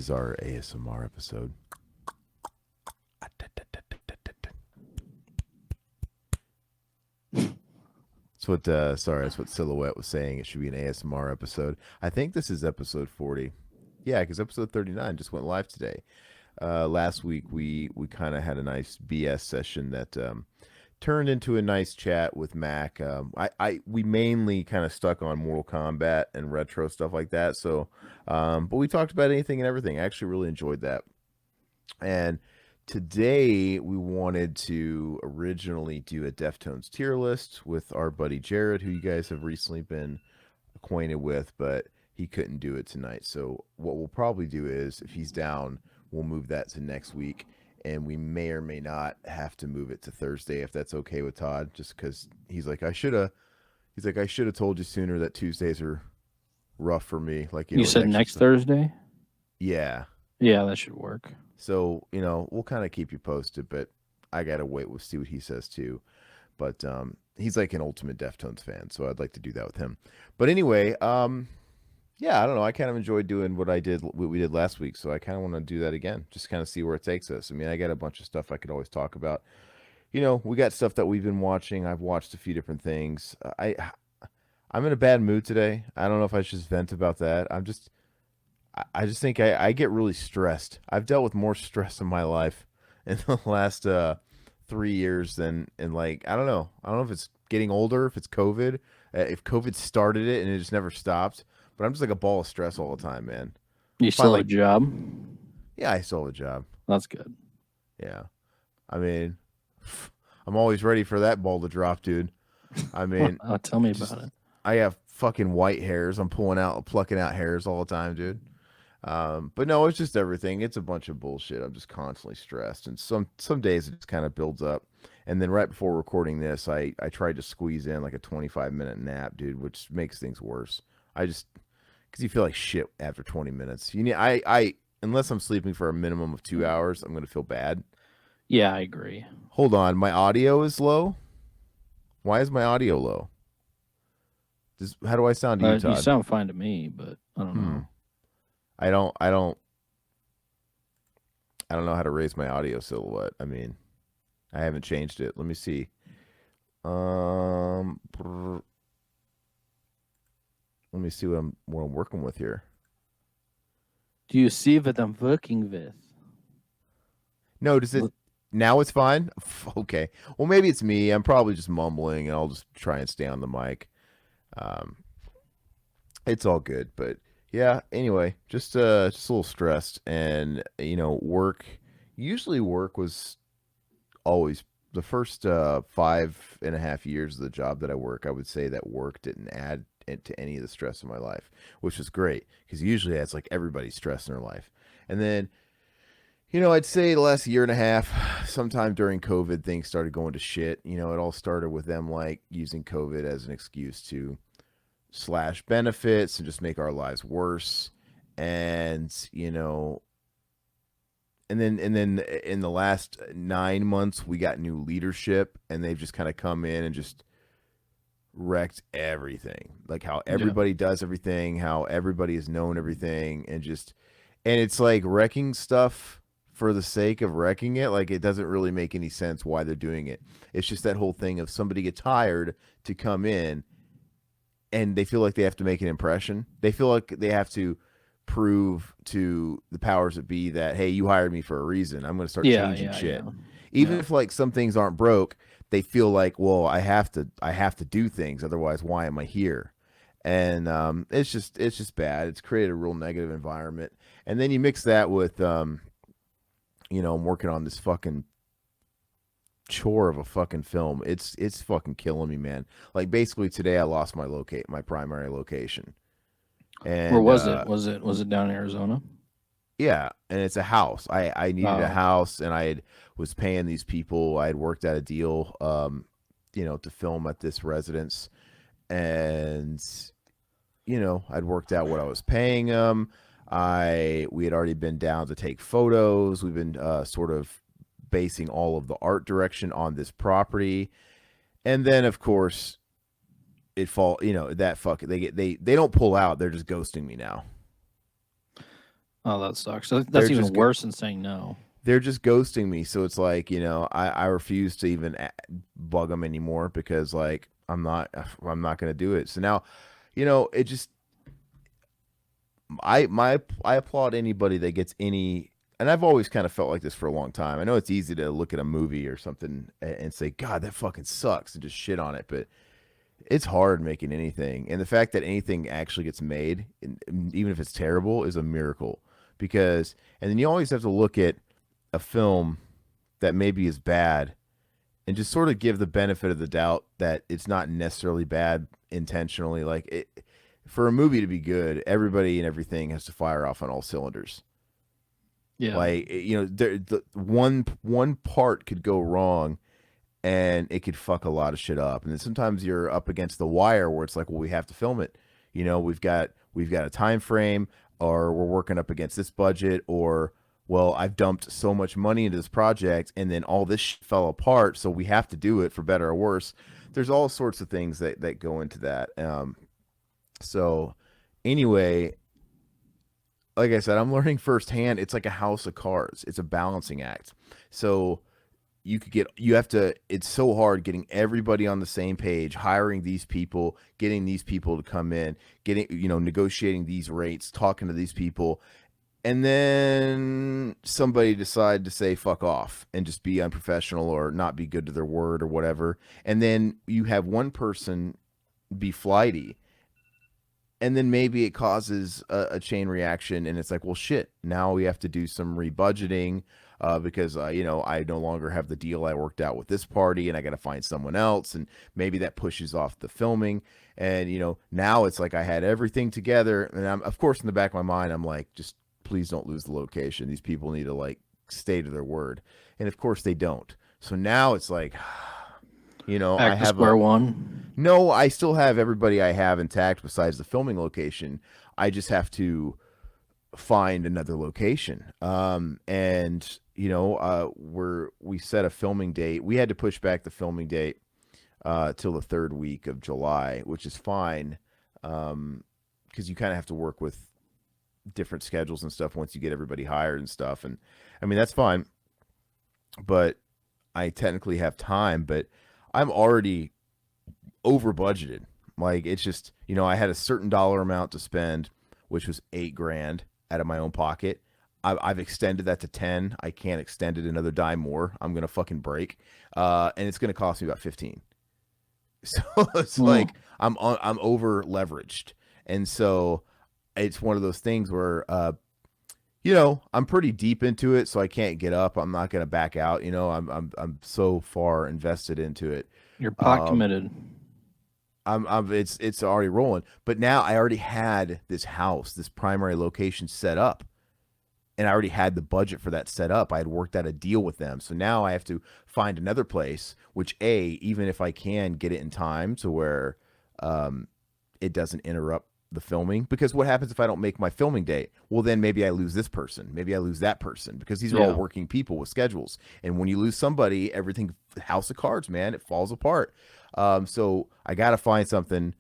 is our ASMR episode. That's what Silhouette was saying. It should be an ASMR episode. I think this is episode 40. Yeah, because episode 39 just went live today. Last week we kind of had a nice BS session that turned into a nice chat with Mac. We mainly kind of stuck on Mortal Kombat and retro stuff like that. So, but we talked about anything and everything. I actually really enjoyed that. And today we wanted to originally do a Deftones tier list with our buddy Jared, who you guys have recently been acquainted with, but he couldn't do it tonight. So what we'll probably do is, if he's down, we'll move that to next week, and we may or may not have to move it to Thursday if that's okay with Todd. Just because he's like I should have told you sooner that Tuesdays are rough for me. Like You said next stuff. Thursday? Yeah. Yeah, that should work. So we'll kind of keep you posted, but I gotta wait. We'll see what he says too. But he's like an ultimate Deftones fan, so I'd like to do that with him. But anyway, yeah, I don't know. I kind of enjoyed doing what we did last week, so I kind of want to do that again. Just kind of see where it takes us. I mean, I got a bunch of stuff I could always talk about. We got stuff that we've been watching. I've watched a few different things. I'm in a bad mood today. I don't know if I should just vent about that. I just think I get really stressed. I've dealt with more stress in my life in the last 3 years than in, like, I don't know. I don't know if it's getting older, if it's COVID, if COVID started it and it just never stopped. But I'm just like a ball of stress all the time, man. You Find still have like, a job? yeah, I still have a job. That's good. Yeah, I mean, I'm always ready for that ball to drop, dude. I mean, Tell me just about it. I have fucking white hairs. I'm plucking out hairs all the time, dude. But no, it's just everything. It's a bunch of bullshit. I'm just constantly stressed, and some days it just kind of builds up. And then right before recording this, I tried to squeeze in like a 25-minute nap, dude, which makes things worse. I just because you feel like shit after 20 minutes. I unless I'm sleeping for a minimum of 2 hours, I'm gonna feel bad. Yeah, I agree. Hold on, my audio is low. Why is my audio low? How do I sound to you, You Todd? sound fine to me, but I don't Hmm. know. I don't. I don't. I don't know how to raise my audio silhouette. I mean, I haven't changed it. Let me see. Let me see what I'm working with here. Do you see what I'm working with? No, does it now? It's fine. Okay. Well, maybe it's me. I'm probably just mumbling, and I'll just try and stay on the mic. Um, it's all good, but yeah. Anyway, just a little stressed, and work. Usually, work was always the first 5.5 years of the job that I work. I would say that work didn't add to any of the stress in my life, which was great because usually that's like everybody's stress in their life. And then I'd say the last year and a half, sometime during COVID, things started going to shit. It all started with them like using COVID as an excuse to slash benefits and just make our lives worse. And and then in the last 9 months, we got new leadership, and they've just kind of come in and just wrecked everything. Like how Yeah. everybody does everything, how everybody has known everything, and it's like wrecking stuff for the sake of wrecking it. Like it doesn't really make any sense why they're doing it. It's just that whole thing of somebody gets hired to come in and they feel like they have to make an impression. They feel like they have to prove to the powers that be that, hey, you hired me for a reason. I'm going to start Yeah, changing yeah, shit. yeah. Even Yeah. if like some things aren't broke, they feel like, well, I have to do things, otherwise why am I here? And it's just bad. It's created a real negative environment. And then you mix that with I'm working on this fucking chore of a fucking film. It's fucking killing me, man. Like basically today I lost my primary location. Where And was it? Was it down in Arizona? yeah, and it's a house. I needed a Oh, okay. house, and was paying these people. I had worked out a deal, to film at this residence, and I'd worked out what I was paying them. We had already been down to take photos. We've been sort of basing all of the art direction on this property, and then of course it fall. That fuck they don't pull out. They're just ghosting me now. Oh, that sucks. So They're that's even just worse than saying no. they're just ghosting me. So it's like, I refuse to even bug them anymore because like I'm not going to do it. So now, it just I applaud anybody that gets any, and I've always kind of felt like this for a long time. I know it's easy to look at a movie or something and say, God, that fucking sucks, and just shit on it, but it's hard making anything. And the fact that anything actually gets made, even if it's terrible, is a miracle. Because, and then you always have to look at a film that maybe is bad and just sort of give the benefit of the doubt that it's not necessarily bad intentionally. Like for a movie to be good, everybody and everything has to fire off on all cylinders. Yeah. Like the one part could go wrong and it could fuck a lot of shit up. And then sometimes you're up against the wire where it's like, well, we have to film it. We've got a time frame, or we're working up against this budget, or well, I've dumped so much money into this project and then all this fell apart, so we have to do it for better or worse. There's all sorts of things that go into that. So anyway, like I said, I'm learning firsthand. It's like a house of cards. It's a balancing act. So you have to, it's so hard getting everybody on the same page, hiring these people, getting these people to come in, getting, negotiating these rates, talking to these people. And then somebody decide to say fuck off and just be unprofessional or not be good to their word or whatever. And then you have one person be flighty, and then maybe it causes a chain reaction, and it's like, well, shit, now we have to do some rebudgeting because I no longer have the deal I worked out with this party, and I got to find someone else, and maybe that pushes off the filming. And now it's like I had everything together, and I'm, of course, in the back of my mind, I'm like, just please don't lose the location. These people need to like stay to their word, and of course they don't. So now it's like, I Back to have square one. no, I still have everybody I have intact besides the filming location. I just have to find another location. And we set a filming date. We had to push back the filming date till the third week of July, which is fine, because you kind of have to work with different schedules and stuff once you get everybody hired and stuff. And I mean that's fine, but I technically have time, but I'm already over budgeted. Like it's just, I had a certain dollar amount to spend, which was $8,000 out of my own pocket. I've extended that to 10. I can't extend it another dime more. I'm gonna fucking break, and it's gonna cost me about 15. So it's like I'm over leveraged, and so it's one of those things where I'm pretty deep into it, so I can't get up. I'm not gonna back out. I'm so far invested into it. You're pot committed. It's already rolling. But now I already had this house, this primary location set up, and I already had the budget for that set up. I had worked out a deal with them. So now I have to find another place, which even if I can get it in time to where it doesn't interrupt the filming, because what happens if I don't make my filming date? Well, then maybe I lose this person, maybe I lose that person, because these are all working people with schedules. And when you lose somebody, everything, house of cards, man, it falls apart. So I got to find something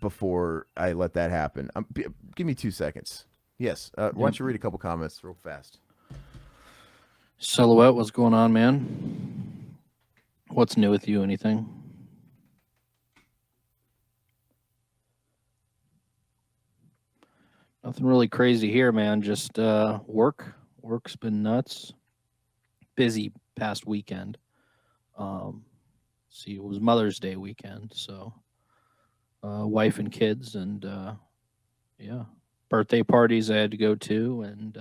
before I let that happen. Give me 2 seconds. Yes. Why don't you read a couple comments real fast? Silhouette, what's going on, man? What's new with you? Anything? Nothing really crazy here, man. Just work. Work's been nuts. Busy past weekend. See, it was Mother's Day weekend, so wife and kids, and birthday parties I had to go to, and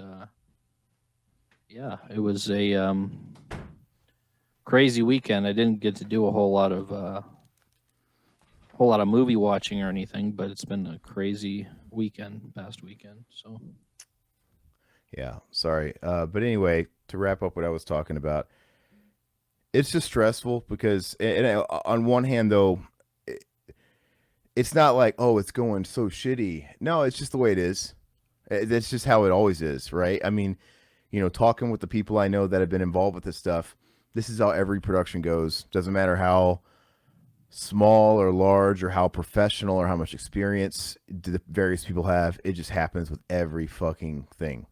it was a crazy weekend. I didn't get to do a whole lot of movie watching or anything, but it's been a crazy past weekend. So yeah, sorry. But anyway, to wrap up what I was talking about, it's just stressful because, on one hand though, it's not like, oh, it's going so shitty. No, it's just the way it is. That's just how it always is, right? I mean, talking with the people I know that have been involved with this stuff, this is how every production goes. Doesn't matter how small or large or how professional or how much experience the various people have. It just happens with every fucking thing.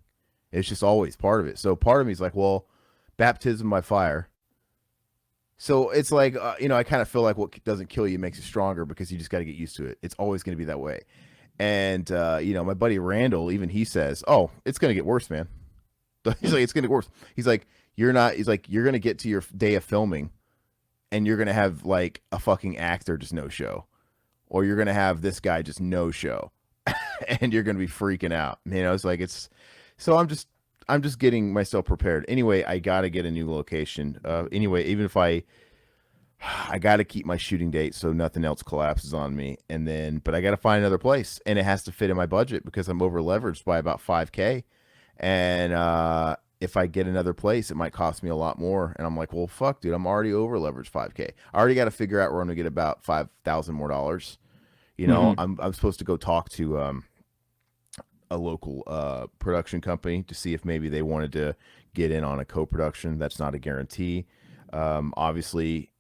It's just always part of it. So part of me is like, well, baptism by fire. So it's like, I kind of feel like what doesn't kill you makes you stronger because you just got to get used to it. It's always going to be that way. And, my buddy Randall, even he says, oh, it's going to get worse, man. He's like, it's going to get worse. He's like, you're going to get to your day of filming and you're going to have like a fucking actor just no show. Or you're going to have this guy just no show. And you're going to be freaking out. So I'm just getting myself prepared. Anyway, I got to get a new location. Anyway, even if I got to keep my shooting date so nothing else collapses on me. But I got to find another place and it has to fit in my budget because I'm over leveraged by about 5K. And if I get another place, it might cost me a lot more. And I'm like, well, fuck, dude, I'm already over leveraged 5K. I already got to figure out where I'm going to get about $5,000 more dollars. I'm supposed to go talk to a local production company to see if maybe they wanted to get in on a co-production. That's not a guarantee. Obviously,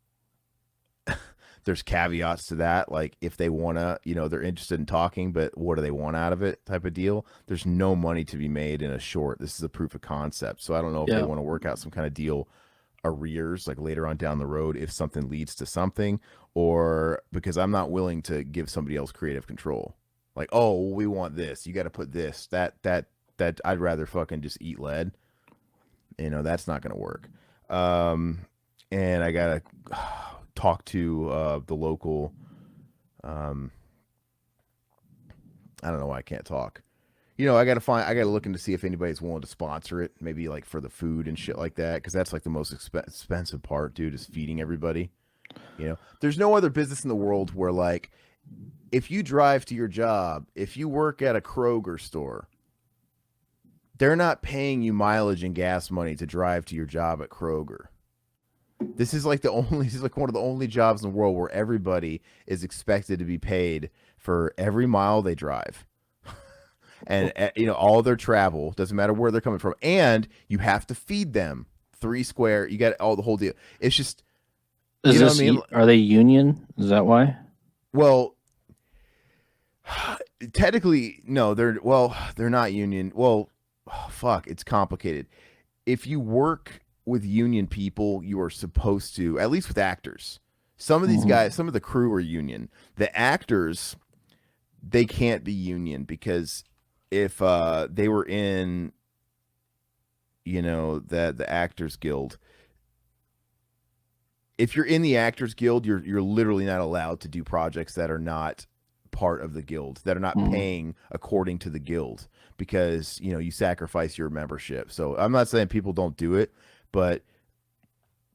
there's caveats to that. Like if they want to, they're interested in talking, but what do they want out of it type of deal? There's no money to be made in a short. This is a proof of concept. So I don't know if they want to work out some kind of deal arrears like later on down the road if something leads to something, or because I'm not willing to give somebody else creative control. Like, oh, we want this. You got to put this, that. I'd rather fucking just eat lead. That's not going to work. And I got to talk to the local. I don't know why I can't talk. I got to look into see if anybody's willing to sponsor it, maybe like for the food and shit like that, because that's like the most expensive part, dude, is feeding everybody. There's no other business in the world where like, if you drive to your job, if you work at a Kroger store, they're not paying you mileage and gas money to drive to your job at Kroger. This is like one of the only jobs in the world where everybody is expected to be paid for every mile they drive. And all their travel, doesn't matter where they're coming from, and you have to feed them 3 square. You got all the whole deal. It's just, Are they union? Is that why? Well, technically, no. They're not union. Well, fuck, it's complicated. If you work with union people, you are supposed to, at least with actors. Some of these guys, some of the crew are union. The actors, they can't be union because if they were in, the Actors Guild, if you're in the Actors Guild, you're literally not allowed to do projects that are not part of the guild, that are not paying according to the guild, because you sacrifice your membership. So I'm not saying people don't do it, but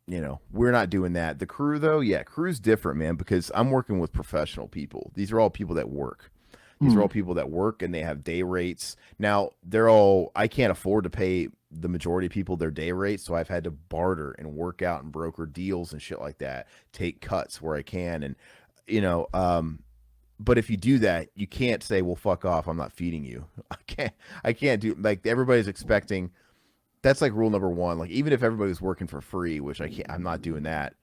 we're not doing that. The crew though, crew's different, man, because I'm working with professional people. These are all people that work. These are all people that work and they have day rates. Now I can't afford to pay the majority of people their day rates, so I've had to barter and work out and broker deals and shit like that, take cuts where I can. And but if you do that, you can't say, well, fuck off, I'm not feeding you. I can't do, like, everybody's expecting. That's like rule number one. Like, even if everybody's working for free, which I'm not doing that,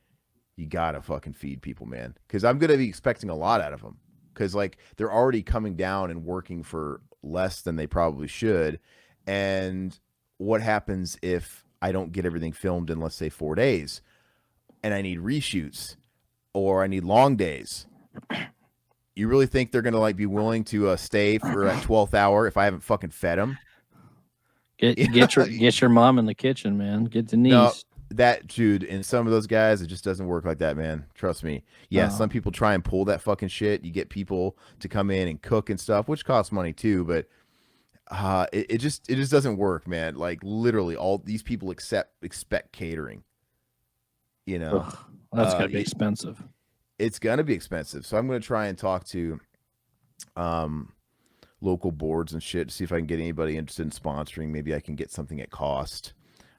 you gotta fucking feed people, man, because I'm gonna be expecting a lot out of them, because like they're already coming down and working for less than they probably should. And what happens if I don't get everything filmed in, let's say, 4 days, and I need reshoots or I need long days? You really think they're gonna like be willing to stay for that 12th hour if I haven't fucking fed them? Get your mom in the kitchen, man. Get Denise. No, that dude, and some of those guys, it just doesn't work like that, man. Trust me. Yeah, some people try and pull that fucking shit. You get people to come in and cook and stuff, which costs money too, but it just doesn't work, man. Like, literally, all these people expect catering. Ugh, that's gotta be expensive. It's gonna be expensive. So I'm gonna try and talk to local boards and shit to see if I can get anybody interested in sponsoring. Maybe I can get something at cost.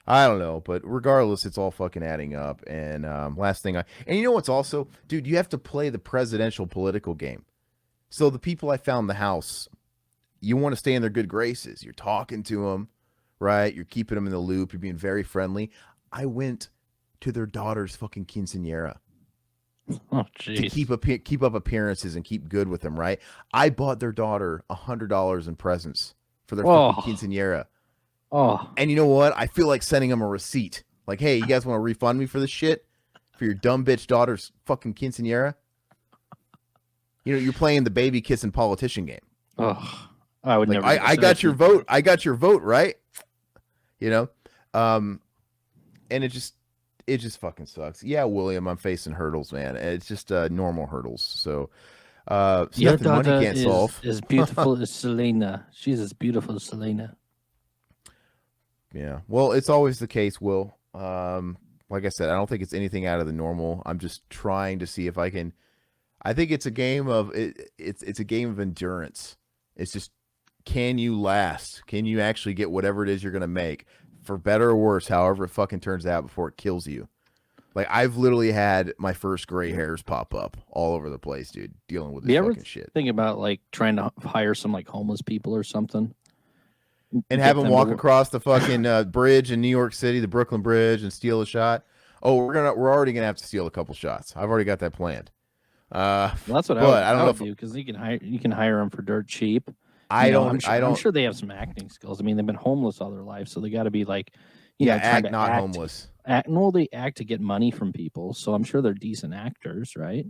I don't know, but regardless, it's all fucking adding up. And last thing and you know what's also, dude, you have to play the presidential political game. So the people I found in the house, you want to stay in their good graces. You're talking to them, right? You're keeping them in the loop. You're being very friendly. I went to their daughter's fucking quinceañera. Oh, to jeez. keep up appearances and keep good with them, right? I bought their daughter $100 in presents for their fucking Oh, quinceanera. oh. And you know what? I feel like sending them a receipt. Like, hey, you guys want to refund me for this shit? For your dumb bitch daughter's fucking quinceanera? You know, you're playing the baby kissing politician game. Oh, I would Like, never get a I got your citizenship. vote. I got your vote, right? You know? Um, and it just fucking sucks. Yeah, William, I'm facing hurdles, man. It's just normal hurdles. So it's Your nothing money daughter can't is solve. as beautiful as Selena. She's as beautiful as Selena. Yeah. Well, it's always the case, Will. Like I said, I don't think it's anything out of the normal. I'm just trying to see if I can. I think it's a game of it's a game of endurance. It's just, can you last? Can you actually get whatever it is you're gonna make, for better or worse, however it fucking turns out, before it kills you? Like, I've literally had my first gray hairs pop up all over the place, dude, dealing with Do this you ever fucking shit. think about like trying to hire some like homeless people or something? And have Get them them to walk work. across the fucking bridge in New York City, the Brooklyn Bridge, and steal a shot. Oh, we're already gonna have to steal a couple shots. I've already got that planned. Well, that's what But I I don't know would if do because you can hire them for dirt cheap. You know, I I'm don't. sure they have some acting skills. I mean, they've been homeless all their life, so they got to be like, Yeah, trying act to not homeless. act. No, they act to get money from people. So I'm sure they're decent actors, right?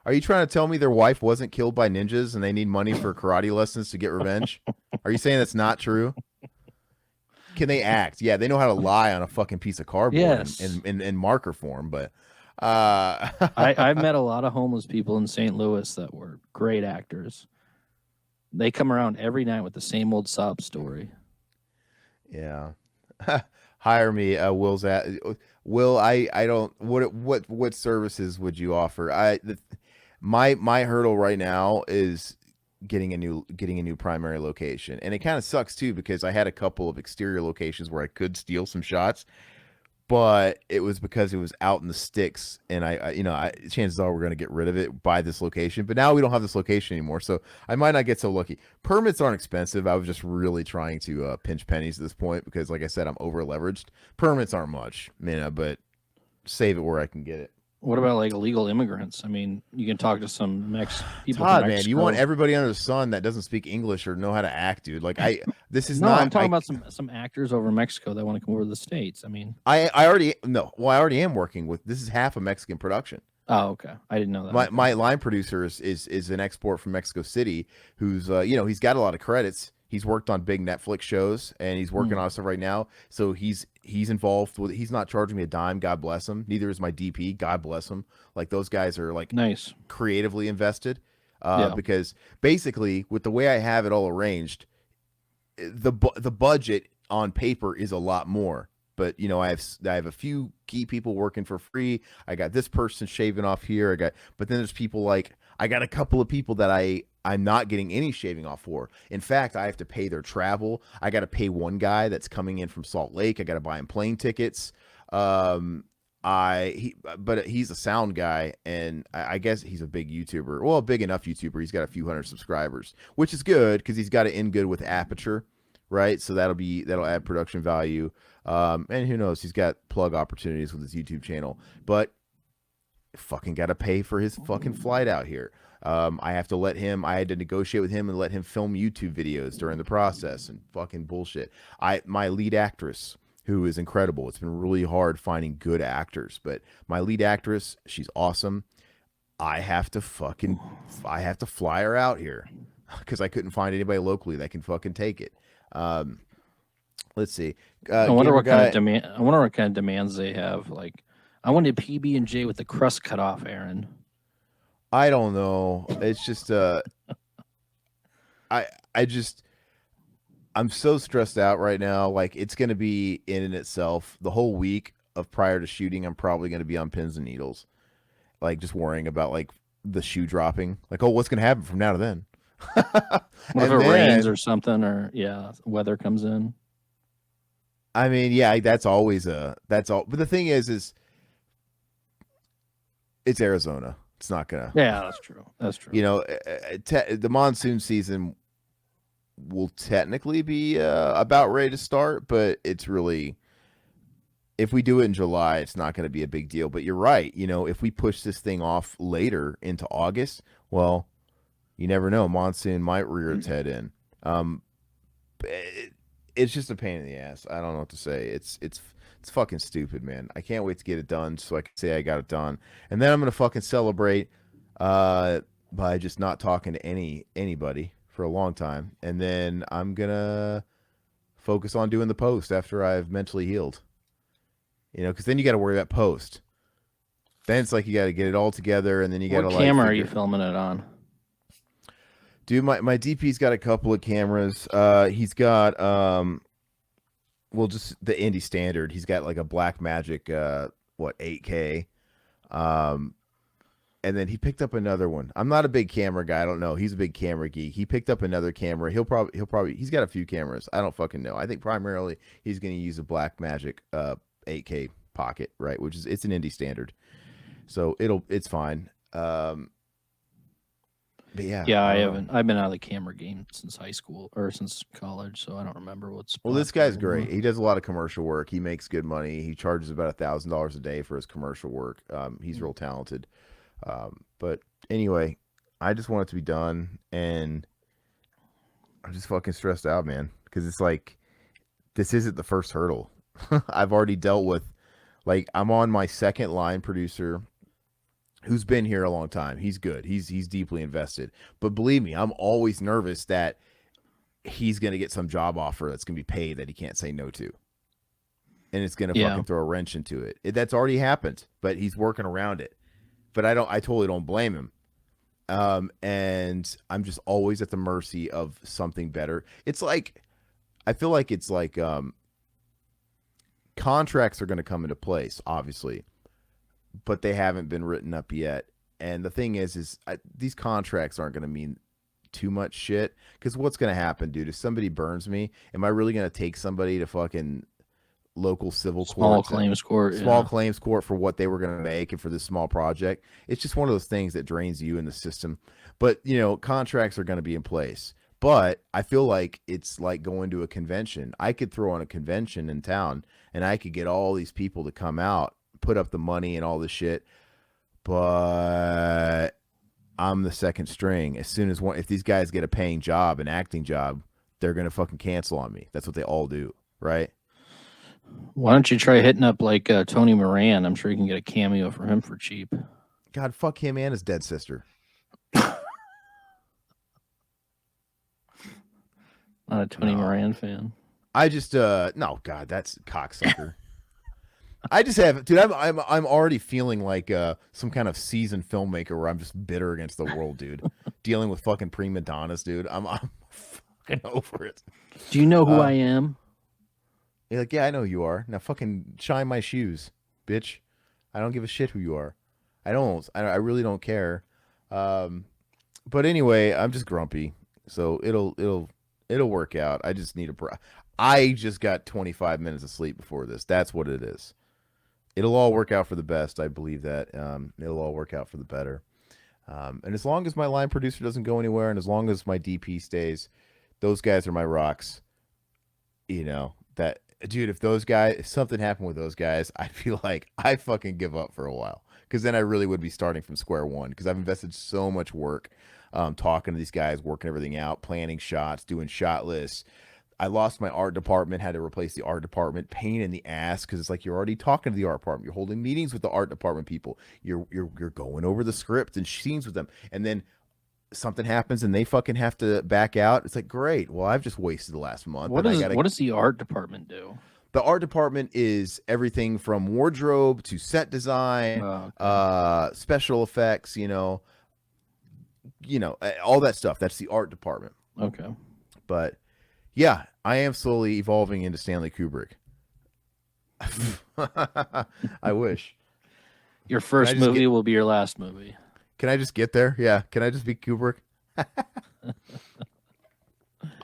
Are you trying to tell me their wife wasn't killed by ninjas and they need money for karate lessons to get revenge? Are you saying that's not true? Can they act? Yeah, they know how to lie on a fucking piece of cardboard Yes, in marker form, but I've met a lot of homeless people in St. Louis that were great actors. They come around every night with the same old sob story. yeah. Hire me, Will's at Will. I don't. What services would you offer? My hurdle right now is getting a new primary location, and it kind of sucks too because I had a couple of exterior locations where I could steal some shots, but it was because it was out in the sticks, and chances are we're going to get rid of it by this location. But now we don't have this location anymore, so I might not get so lucky. Permits aren't expensive. I was just really trying to pinch pennies at this point because, like I said, I'm over leveraged. Permits aren't much, but save it where I can get it. What about like illegal immigrants? I mean, you can talk to some people from Todd, man, you want Mexico. everybody under the sun that doesn't speak English or know how to act, dude. Like, this is No, I'm not. talking about some actors over in Mexico that want to come over to the states. I mean, I already no. Well, I already am working with. This is half a Mexican production. oh, okay, I didn't know that. My Okay. my line producer is an export from Mexico City who's he's got a lot of credits. He's worked on big Netflix shows and he's working Hmm. on stuff right now. So he's involved with. He's not charging me a dime. God bless him. Neither is my DP. God bless him. Like, those guys are like Nice. creatively invested. Yeah. Because basically with the way I have it all arranged, the budget on paper is a lot more. But I have a few key people working for free. I got this person shaving off here. But then there's people like, I got a couple of people that I'm not getting any shaving off for. In fact, I have to pay their travel. I got to pay one guy that's coming in from Salt Lake. I got to buy him plane tickets. But he's a sound guy, and I guess he's a big YouTuber. Well, a big enough YouTuber. He's got a few hundred subscribers, which is good because he's got it in good with Aperture, right? So that'll add production value. And who knows? He's got plug opportunities with his YouTube channel, but fucking got to pay for his fucking flight out here. I have to let him. I had to negotiate with him and let him film YouTube videos during the process and fucking bullshit. My lead actress, who is incredible. It's been really hard finding good actors, but my lead actress, she's awesome. I have to fly her out here because I couldn't find anybody locally that can fucking take it. Um, let's see. I wonder Gamer what kind of guy. demand. I wonder what kind of demands they have. Like, I wanted PB and J with the crust cut off, Aaron. I don't know. It's just I I just I'm so stressed out right now. Like, it's gonna be in itself the whole week of prior to shooting. I'm probably gonna be on pins and needles, like just worrying about like the shoe dropping. Like, oh, what's gonna happen from now to then? What if And it rains then or something, or yeah, weather comes in? I mean, yeah, that's all. But the thing is it's Arizona. It's not gonna, Yeah, that's true. That's true. the monsoon season will technically be about ready to start, but it's really if we do it in July, it's not going to be a big deal. But you're right. You know, if we push this thing off later into August, well, you never know. Monsoon might rear its head in. It's just a pain in the ass. I don't know what to say. It's fucking stupid, man. I can't wait to get it done so I can say I got it done, and then I'm gonna fucking celebrate by just not talking to anybody for a long time, and then I'm gonna focus on doing the post after I've mentally healed. You know, because then you got to worry about post. Then it's like you got to get it all together, and then you got to What like. camera are you filming it on? Dude, my DP's got a couple of cameras. He's got well, just the indie standard. He's got like a Blackmagic 8K. And then he picked up another one. I'm not a big camera guy. I don't know. He's a big camera geek. He picked up another camera. He'll probably he's got a few cameras. I don't fucking know. I think primarily he's going to use a Blackmagic 8K Pocket, right? Which is it's an indie standard. So it's fine. But yeah, I've been out of the camera game since high school or since college, so I don't remember what's. Well, this guy's great. He does a lot of commercial work. He makes good money. He charges about $1,000 a day for his commercial work. He's real talented. But anyway, I just want it to be done, and I'm just fucking stressed out, man, because it's like this isn't the first hurdle. I've already dealt with, like, I'm on my second line producer who's been here a long time. He's good. He's deeply invested. But believe me, I'm always nervous that he's going to get some job offer that's going to be paid that he can't say no to. And it's going to fucking throw a wrench into it. That's already happened, but he's working around it. But I totally don't blame him. And I'm just always at the mercy of something better. It's like, I feel like it's like, contracts are going to come into place, obviously, but they haven't been written up yet. And the thing is these contracts aren't going to mean too much shit. Because what's going to happen, dude? If somebody burns me, am I really going to take somebody to fucking local civil small court, claims court, claims court for what they were going to make and for this small project? It's just one of those things that drains you in the system. But you know, contracts are going to be in place. But I feel like it's like going to a convention. I could throw on a convention in town, and I could get all these people to come out, put up the money and all this shit, but I'm the second string. As soon as if these guys get a paying job, an acting job, they're gonna fucking cancel on me. That's what they all do, right? Why don't you try hitting up like Tony Moran? I'm sure you can get a cameo for him for cheap. God, fuck him and his dead sister. Not a Tony Moran fan. I just no, God, that's cocksucker. I just have, dude. I'm already feeling like some kind of seasoned filmmaker where I'm just bitter against the world, dude. Dealing with fucking prima donnas, dude. I'm fucking over it. Do you know who I am? You're like, yeah, I know who you are. Now fucking shine my shoes, bitch. I don't give a shit who you are. I really don't care. But anyway, I'm just grumpy, so it'll work out. I just need I just got 25 minutes of sleep before this. That's what it is. It'll all work out for the best. I believe that. It'll all work out for the better. And as long as my line producer doesn't go anywhere, and as long as my DP stays, those guys are my rocks. You know, that, dude, if something happened with those guys, I feel like I fucking give up for a while. Because then I really would be starting from square one. Because I've invested so much work talking to these guys, working everything out, planning shots, doing shot lists. I lost my art department, had to replace the art department. Pain in the ass, because it's like you're already talking to the art department. You're holding meetings with the art department people. You're going over the script and scenes with them. And then something happens and they fucking have to back out. It's like, great. Well, I've just wasted the last month. What does the art department do? The art department is everything from wardrobe to set design, special effects, you know, all that stuff. That's the art department. Okay. But yeah, I am slowly evolving into Stanley Kubrick. I wish. Your first movie will be your last movie. Can I just get there? Yeah. Can I just be Kubrick?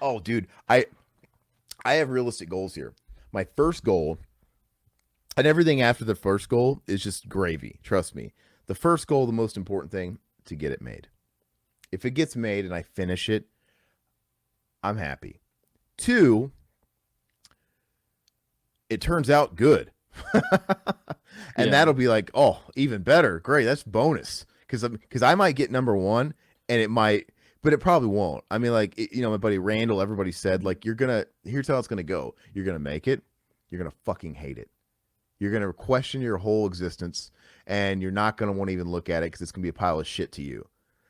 Oh, dude. I have realistic goals here. My first goal, and everything after the first goal is just gravy. Trust me. The first goal, the most important thing, to get it made. If it gets made and I finish it, I'm happy. 2, it turns out good. And Yeah. that'll be like, oh, even better. Great. That's bonus. Because I might get number one and it might, but it probably won't. I mean, like, my buddy Randall, everybody said, like, here's how it's going to go. You're going to make it. You're going to fucking hate it. You're going to question your whole existence and you're not going to want to even look at it because it's going to be a pile of shit to you.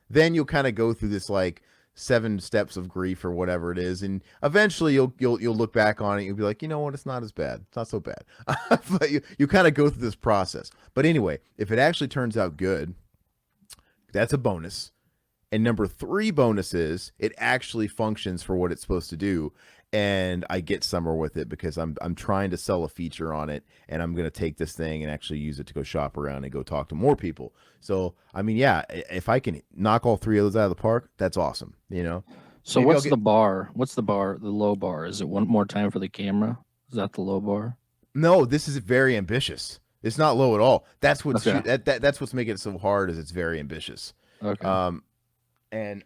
Then you'll kind of go through this like 7 steps of grief or whatever it is, and eventually you'll look back on it and you'll be like, you know what, it's not as bad, it's not so bad. But you kind of go through this process. But anyway, if it actually turns out good, that's a bonus. And number 3 bonus is it actually functions for what it's supposed to do, and I get somewhere with it because I'm trying to sell a feature on it, and I'm going to take this thing and actually use it to go shop around and go talk to more people. So, I mean, yeah, if I can knock all 3 of those out of the park, that's awesome, So Maybe what's the bar? What's the bar? The low bar? Is it one more time for the camera? Is that the low bar? No, this is very ambitious. It's not low at all. That's what's Okay. that's what's making it so hard, is it's very ambitious. Okay. And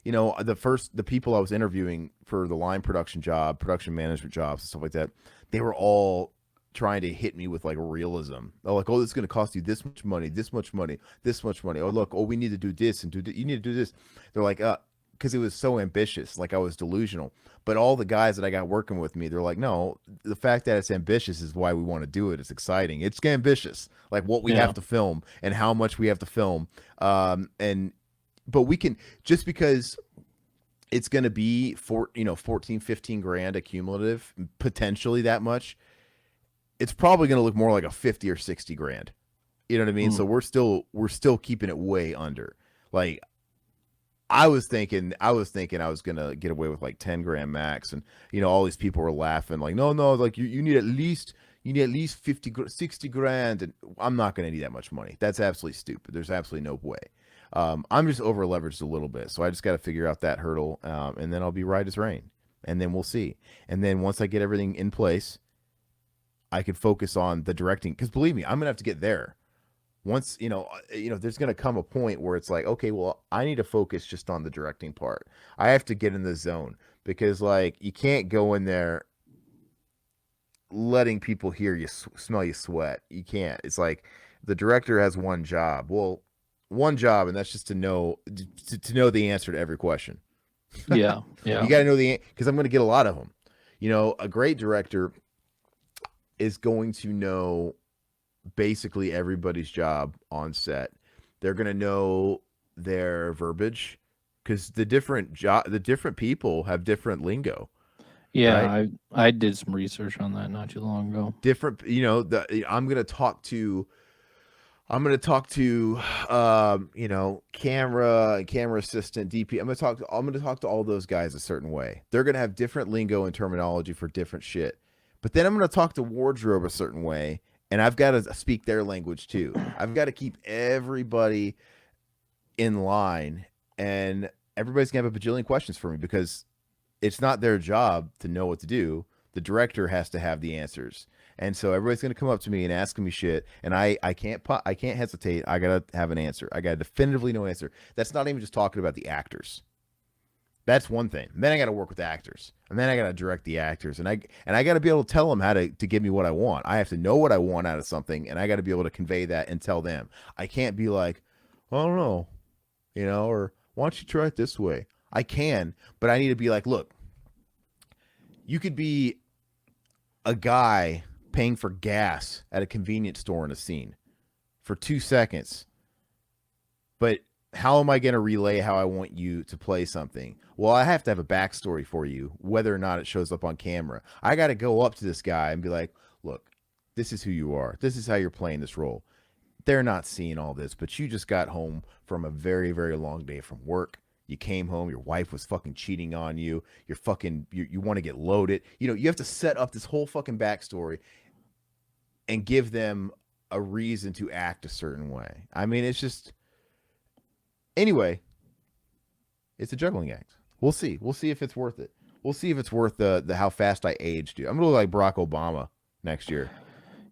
the people I was interviewing for the line production job, production management jobs and stuff like that, they were all trying to hit me with like realism. They're like, oh, this is going to cost you this much money, this much money, this much money. Oh, look, we need to do this and you need to do this. They're like, because it was so ambitious, like I was delusional. But all the guys that I got working with me, they're like, no, the fact that it's ambitious is why we want to do it. It's exciting. It's ambitious, like what we have to film and how much we have to film. But we can, just because it's going to be 14, 15 grand accumulative, potentially that much, it's probably going to look more like a 50 or 60 grand. You know what I mean? So we're still keeping it way under. Like I was thinking I was going to get away with like 10 grand max. And, all these people were laughing like, no, like you need at least 50, 60 grand. And I'm not going to need that much money. That's absolutely stupid. There's absolutely no way. I'm just over leveraged a little bit, so I just got to figure out that hurdle, and then I'll be right as rain, and then we'll see. And then once I get everything in place, I can focus on the directing, because believe me, I'm gonna have to get there. Once there's gonna come a point where it's like, okay, well, I need to focus just on the directing part. I have to get in the zone, because like you can't go in there letting people hear you smell you sweat. You can't. It's like the director has one job. Well, one job, and that's just to know the answer to every question. Yeah. Yeah. You got to know because I'm going to get a lot of them. A great director is going to know basically everybody's job on set. They're going to know their verbiage, because the different people have different lingo. Yeah. Right? I did some research on that not too long ago. Different, I'm going to talk to camera assistant, DP. I'm going to talk to all those guys a certain way. They're going to have different lingo and terminology for different shit. But then I'm going to talk to wardrobe a certain way, and I've got to speak their language too. I've got to keep everybody in line, and everybody's going to have a bajillion questions for me, because it's not their job to know what to do. The director has to have the answers. And so everybody's going to come up to me and asking me shit, and I can't hesitate. I got to have an answer. I got to definitively know an answer. That's not even just talking about the actors. That's one thing. And then I got to work with the actors, and then I got to direct the actors, and I got to be able to tell them how to give me what I want. I have to know what I want out of something, and I got to be able to convey that and tell them. I can't be like, I don't know, or why don't you try it this way? I can, but I need to be like, look, you could be a guy paying for gas at a convenience store in a scene for 2 seconds, but how am I going to relay how I want you to play something? Well, I have to have a backstory for you, whether or not it shows up on camera. I got to go up to this guy and be like, look, this is who you are. This is how you're playing this role. They're not seeing all this, but you just got home from a very, very long day from work. You came home, your wife was fucking cheating on you. You want to get loaded. You have to set up this whole fucking backstory and give them a reason to act a certain way. I mean, it's just, anyway, it's a juggling act. We'll see. We'll see if it's worth it. We'll see if it's worth the how fast I aged. I'm gonna look like Barack Obama next year.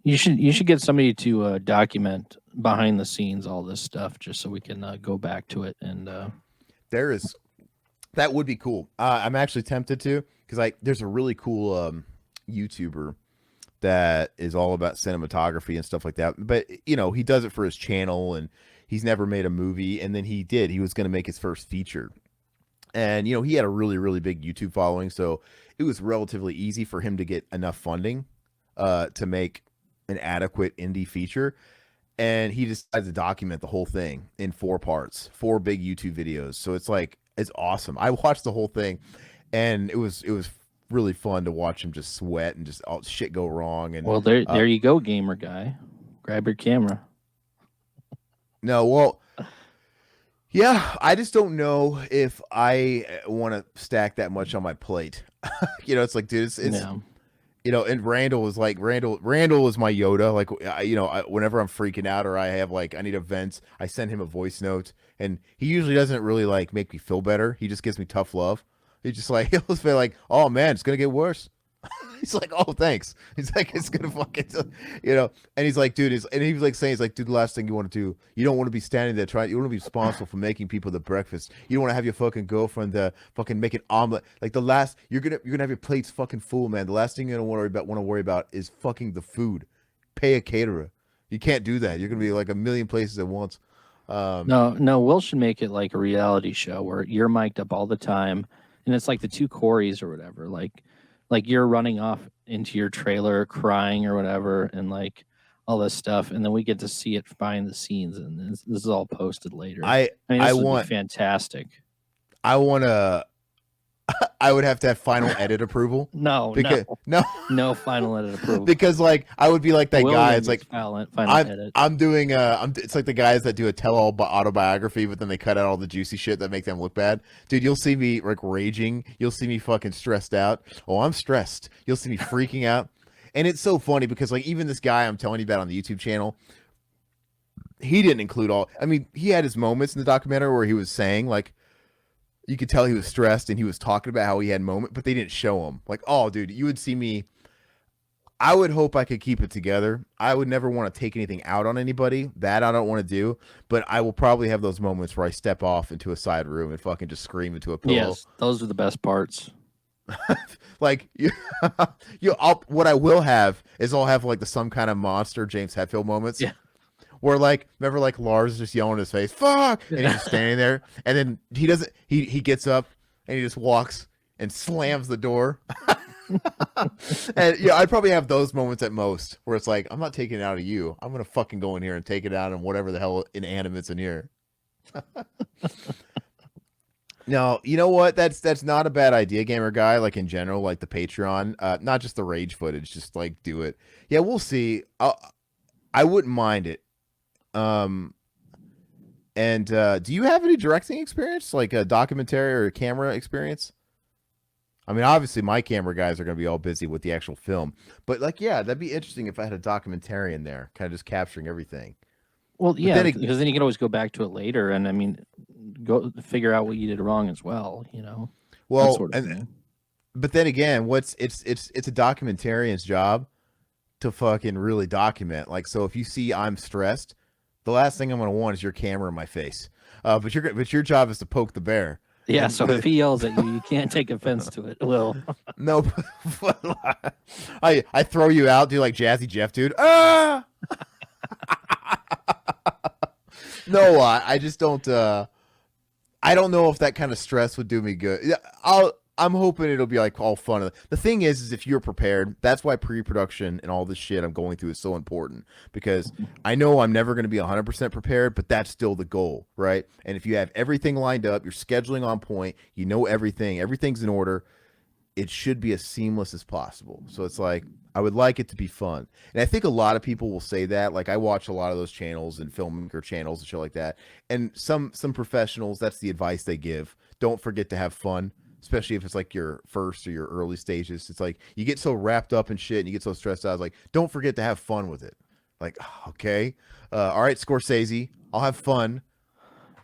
You should get somebody to document behind the scenes all this stuff, just so we can go back to it. And that would be cool. I'm actually tempted to, because there's a really cool YouTuber that is all about cinematography and stuff like that. But you know, he does it for his channel, and he's never made a movie. And then he did. He was going to make his first feature, and you know, he had a really really big YouTube following, so it was relatively easy for him to get enough funding to make an adequate indie feature. And he decided to document the whole thing in 4 parts, 4 big YouTube videos. So it's like it's awesome. I watched the whole thing, and it was really fun to watch him just sweat and just all shit go wrong. And Well, there you go, gamer guy. Grab your camera. no, well, yeah, I just don't know if I want to stack that much on my plate. You know, it's like, dude, it's Yeah. you know, and Randall is like Randall is my Yoda. Like, you know, whenever I'm freaking out or I have like I need a vent, I send him a voice note, and he usually doesn't really like make me feel better. He just gives me tough love. He's just like he'll just be like, "Oh man, it's gonna get worse." He's like, "Oh, thanks." He's like, "It's gonna fucking," you know. And he's like, "Dude," and he was like saying, "He's like, dude, the last thing you want to do, you don't want to be standing there trying. You want to be responsible for making people the breakfast. You don't want to have your fucking girlfriend fucking make an omelet. Like the last, you're gonna have your plates fucking full, man. The last thing you're gonna worry about is fucking the food. Pay a caterer. You can't do that. You're gonna be like a million places at once." No, Will should make it like a reality show where you're mic'd up all the time, and it's like the two Corys or whatever. Like you're running off into your trailer crying or whatever, and like all this stuff, and then we get to see it behind the scenes, and this is all posted later. I mean, I this would be want fantastic. I want to. I would have to have final edit approval No, because no final edit approval. because like I would be like that guy. It's like final edit. I'm doing it's like the guys that do a tell-all autobiography, but then they cut out all the juicy shit that make them look bad. Dude, you'll see me like raging. You'll see me fucking stressed out. Oh, I'm stressed. You'll see me freaking out. And it's so funny because like even this guy I'm telling you about on the YouTube channel, he didn't include all. I mean, he had his moments in the documentary where he was saying like you could tell he was stressed and he was talking about how he had moment, but they didn't show him. Like, oh, dude, you would see me. I would hope I could keep it together. I would never want to take anything out on anybody. That I don't want to do. But I will probably have those moments where I step off into a side room and fucking just scream into a pillow. Yes, those are the best parts. Like what I will have is I'll have like some kind of monster James Hetfield moments. Yeah. Where like remember like Lars just yelling in his face, "Fuck!" and he's just standing there, and then he doesn't. He gets up and he just walks and slams the door. And yeah, I'd probably have those moments at most where it's like, I'm not taking it out of you. I'm gonna fucking go in here and take it out on whatever the hell inanimate's in here. No, you know what? That's not a bad idea, gamer guy. Like in general, like the Patreon, not just the rage footage, just like do it. Yeah, we'll see. I wouldn't mind it. And do you have any directing experience, like a documentary or a camera experience? I mean, obviously my camera guys are going to be all busy with the actual film, but like, yeah, that'd be interesting if I had a documentary in there, kind of just capturing everything. Well, yeah, because then you can always go back to it later, and I mean, go figure out what you did wrong as well. You know. Well, sort of thing. But then again, it's a documentarian's job to fucking really document. Like, so if you see I'm stressed, the last thing I'm going to want is your camera in my face. But your job is to poke the bear. Yeah, so if he yells at you, you can't take offense to it. Well, no, I throw you out, do like Jazzy Jeff, dude. Ah! No, I just don't. I don't know if that kind of stress would do me good. I'm hoping it'll be like all fun. The thing is if you're prepared, that's why pre-production and all this shit I'm going through is so important, because I know I'm never going to be 100% prepared, but that's still the goal, right? And if you have everything lined up, you're scheduling on point, you know everything's in order, it should be as seamless as possible. So it's like, I would like it to be fun. And I think a lot of people will say that. Like I watch a lot of those channels and filmmaker channels and shit like that. And some professionals, that's the advice they give. Don't forget to have fun, especially if it's like your first or your early stages. It's like you get so wrapped up in shit and you get so stressed out. It's like, don't forget to have fun with it. Like, okay. All right, Scorsese, I'll have fun.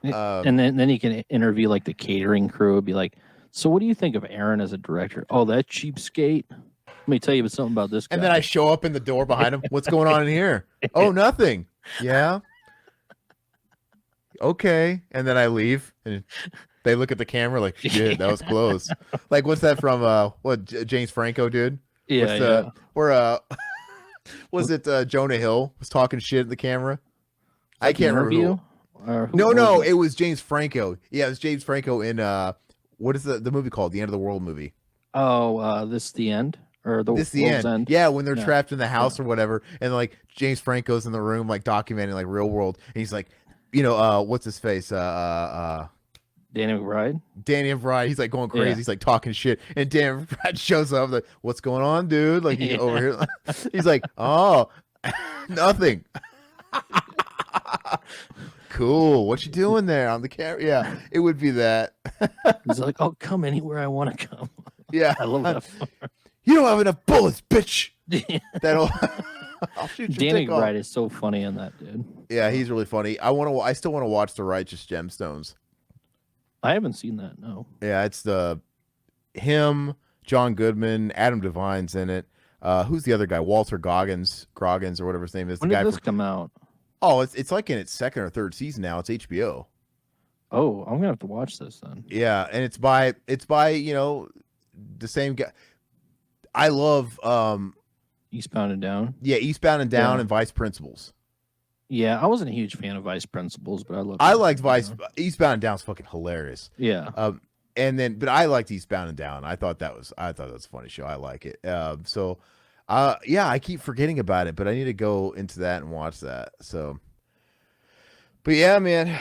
And then you can interview like the catering crew, be like, so what do you think of Aaron as a director? Oh, that cheapskate. Let me tell you something about this guy. And then I show up in the door behind him. What's going on in here? Oh, nothing. Yeah. Okay. And then I leave and they look at the camera like, shit, that was close. Like, what's that from? What James Franco did? Yeah. Or Was it Jonah Hill was talking shit at the camera? I Like an can't remember. interview? Or who No, was no, it? it was James Franco. Yeah, it was James Franco in what is the movie called? The End of the World movie. Oh, this is the end or the This is the world's end. end? Yeah, when they're Yeah. trapped in the house or whatever, and like James Franco's in the room, like documenting like real world, and he's like, what's his face? Danny McBride. Danny McBride. He's like going crazy. Yeah. He's like talking shit, and Danny McBride shows up, like, "What's going on, dude?" Like he's Yeah. over here. He's like, "Oh, nothing." Cool. What you doing there on the camera? Yeah, it would be that. He's like, "I'll come anywhere I want to come." Yeah, I love that. You don't have enough bullets, bitch. part. That'll. I'll shoot your Danny dick off. McBride is so funny in that, dude. Yeah, he's really funny. I still want to watch The Righteous Gemstones. I haven't seen that. No. Yeah, it's him, John Goodman, Adam Devine's in it. Who's the other guy? Walter Goggins or whatever his name is. When the did guy this from, come out? Oh, it's like in its second or third season now. It's HBO. Oh, I'm gonna have to watch this then. Yeah, and it's by the same guy. I love Eastbound and Down. yeah, Eastbound and Down Yeah. and Vice Principals. Yeah, I wasn't a huge fan of Vice Principals, but I liked Eastbound and Down's fucking hilarious. Yeah. But I liked Eastbound and Down. I thought that was a funny show. I like it. Yeah, I keep forgetting about it, but I need to go into that and watch that. So, but yeah, man,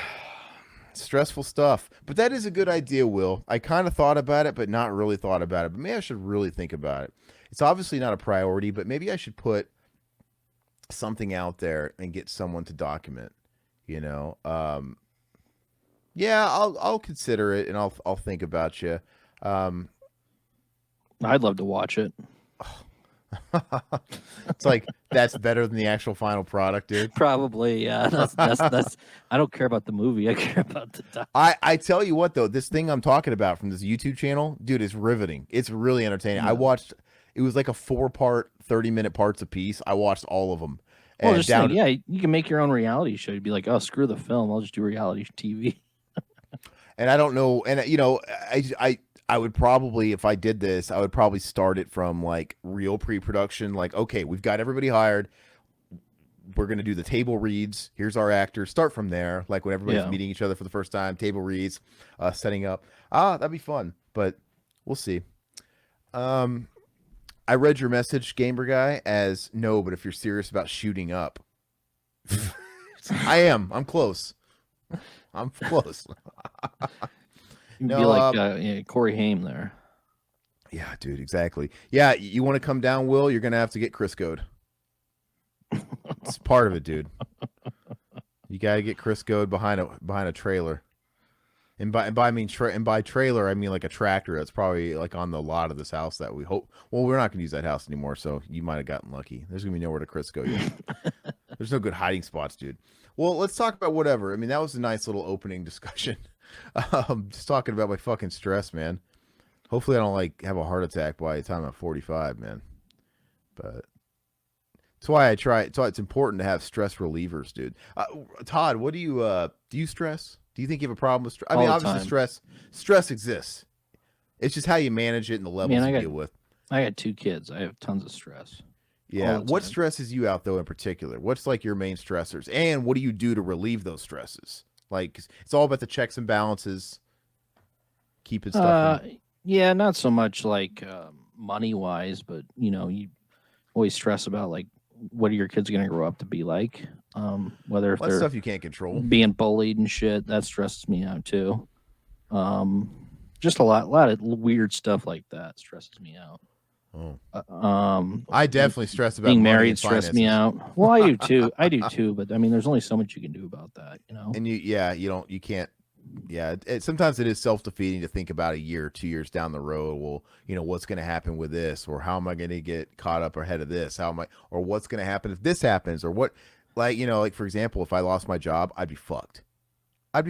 stressful stuff. But that is a good idea, Will. I kind of thought about it, but not really thought about it. But maybe I should really think about it. It's obviously not a priority, but maybe I should put something out there and get someone to document. Yeah, I'll consider it and I'll think about you. I'd love to watch it. It's like that's better than the actual final product, dude. Probably, yeah. That's. I don't care about the movie. I care about the doc. I tell you what though, this thing I'm talking about from this YouTube channel, dude, is riveting. It's really entertaining. I Yeah. watched. It was like a 4-part, 30-minute parts a piece. I watched all of them. Well, And just down think, yeah, you can make your own reality show. You'd be like, oh, screw the film. I'll just do reality TV. and I don't know, and I would probably, if I did this, I would probably start it from like real pre-production. Like, okay, we've got everybody hired. We're gonna do the table reads. Here's our actors. Start from there, like when everybody's Yeah. meeting each other for the first time. Table reads, setting up. That'd be fun, but we'll see. I read your message, Gamer Guy, as no, but if you're serious about shooting up, I am. I'm close. I'm close. You'd No, be like Corey Haim there. Yeah, dude, exactly. Yeah, you want to come down, Will? You're gonna have to get Crisco'd. It's part of it, dude. You gotta get Crisco'd behind a trailer. And by trailer, I mean like a tractor that's probably like on the lot of this house that we hope. Well, we're not gonna use that house anymore, so you might have gotten lucky. There's gonna be nowhere to Crisco yet. There's no good hiding spots, dude. Well, let's talk about whatever. I mean, that was a nice little opening discussion. Just talking about my fucking stress, man. Hopefully, I don't like have a heart attack by the time I'm 45, man. But that's why I try. It's why it's important to have stress relievers, dude. Todd, what do you stress? Do you think you have a problem with stress? I mean, All the obviously, time. stress exists. It's just how you manage it and the levels Man, I you got- deal with. I got 2 kids. I have tons of stress. Yeah. all the What time. stresses you out though in particular? What's like your main stressors, and what do you do to relieve those stresses? Like 'cause it's all about the checks and balances, keeping stuff. Yeah, not so much like money wise, but you always stress about like what are your kids going to grow up to be like? Whether if Well, that's they're stuff you can't control. being bullied and shit, that stresses me out too. Just a lot of weird stuff like that stresses me out. Oh. I definitely stress about being money married and stresses me finances. out. Well, I do too. But I mean, there's only so much you can do about that, And you can't. Yeah, sometimes it is self-defeating to think about a year, 2 years down the road. Well, what's going to happen with this, or how am I going to get caught up ahead of this? Or what's going to happen if this happens, or what? Like for example, if I lost my job, I'd be fucked. But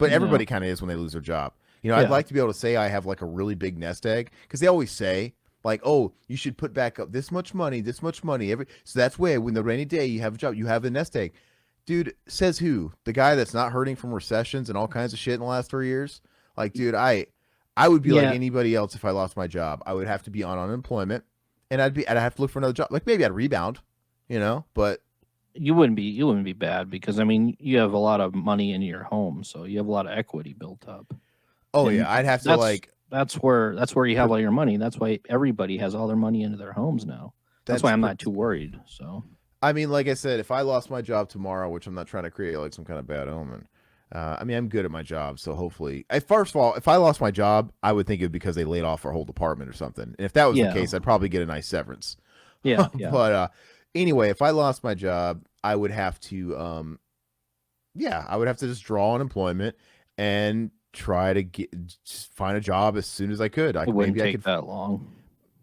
Yeah. everybody kind of is when they lose their job. I'd Yeah. like to be able to say I have like a really big nest egg, because they always say like, oh, you should put back up this much money so that's where when the rainy day you have a job, you have a nest egg. Dude, says who? The guy that's not hurting from recessions and all kinds of shit in the last 3 years? Like, dude, I would be like Yeah. anybody else if I lost my job. I would have to be on unemployment, and I'd have to look for another job. Like maybe I'd rebound, but You wouldn't be bad because I mean you have a lot of money in your home, so you have a lot of equity built up. oh And yeah, I'd have to that's like that's where you have all your money. That's why everybody has all their money into their homes now. That's that's why I'm not too worried. So I mean, like I said, if I lost my job tomorrow, which I'm not trying to create like some kind of bad omen. I mean, I'm good at my job, so hopefully. First of all, if I lost my job, I would think it would be because they laid off our whole department or something. And if that was the yeah, case, I'd probably get a nice severance. yeah, yeah. But anyway, if I lost my job, I would have to, yeah, I would have to just draw unemployment and try to just find a job as soon as I could. It wouldn't Maybe I take could, that long.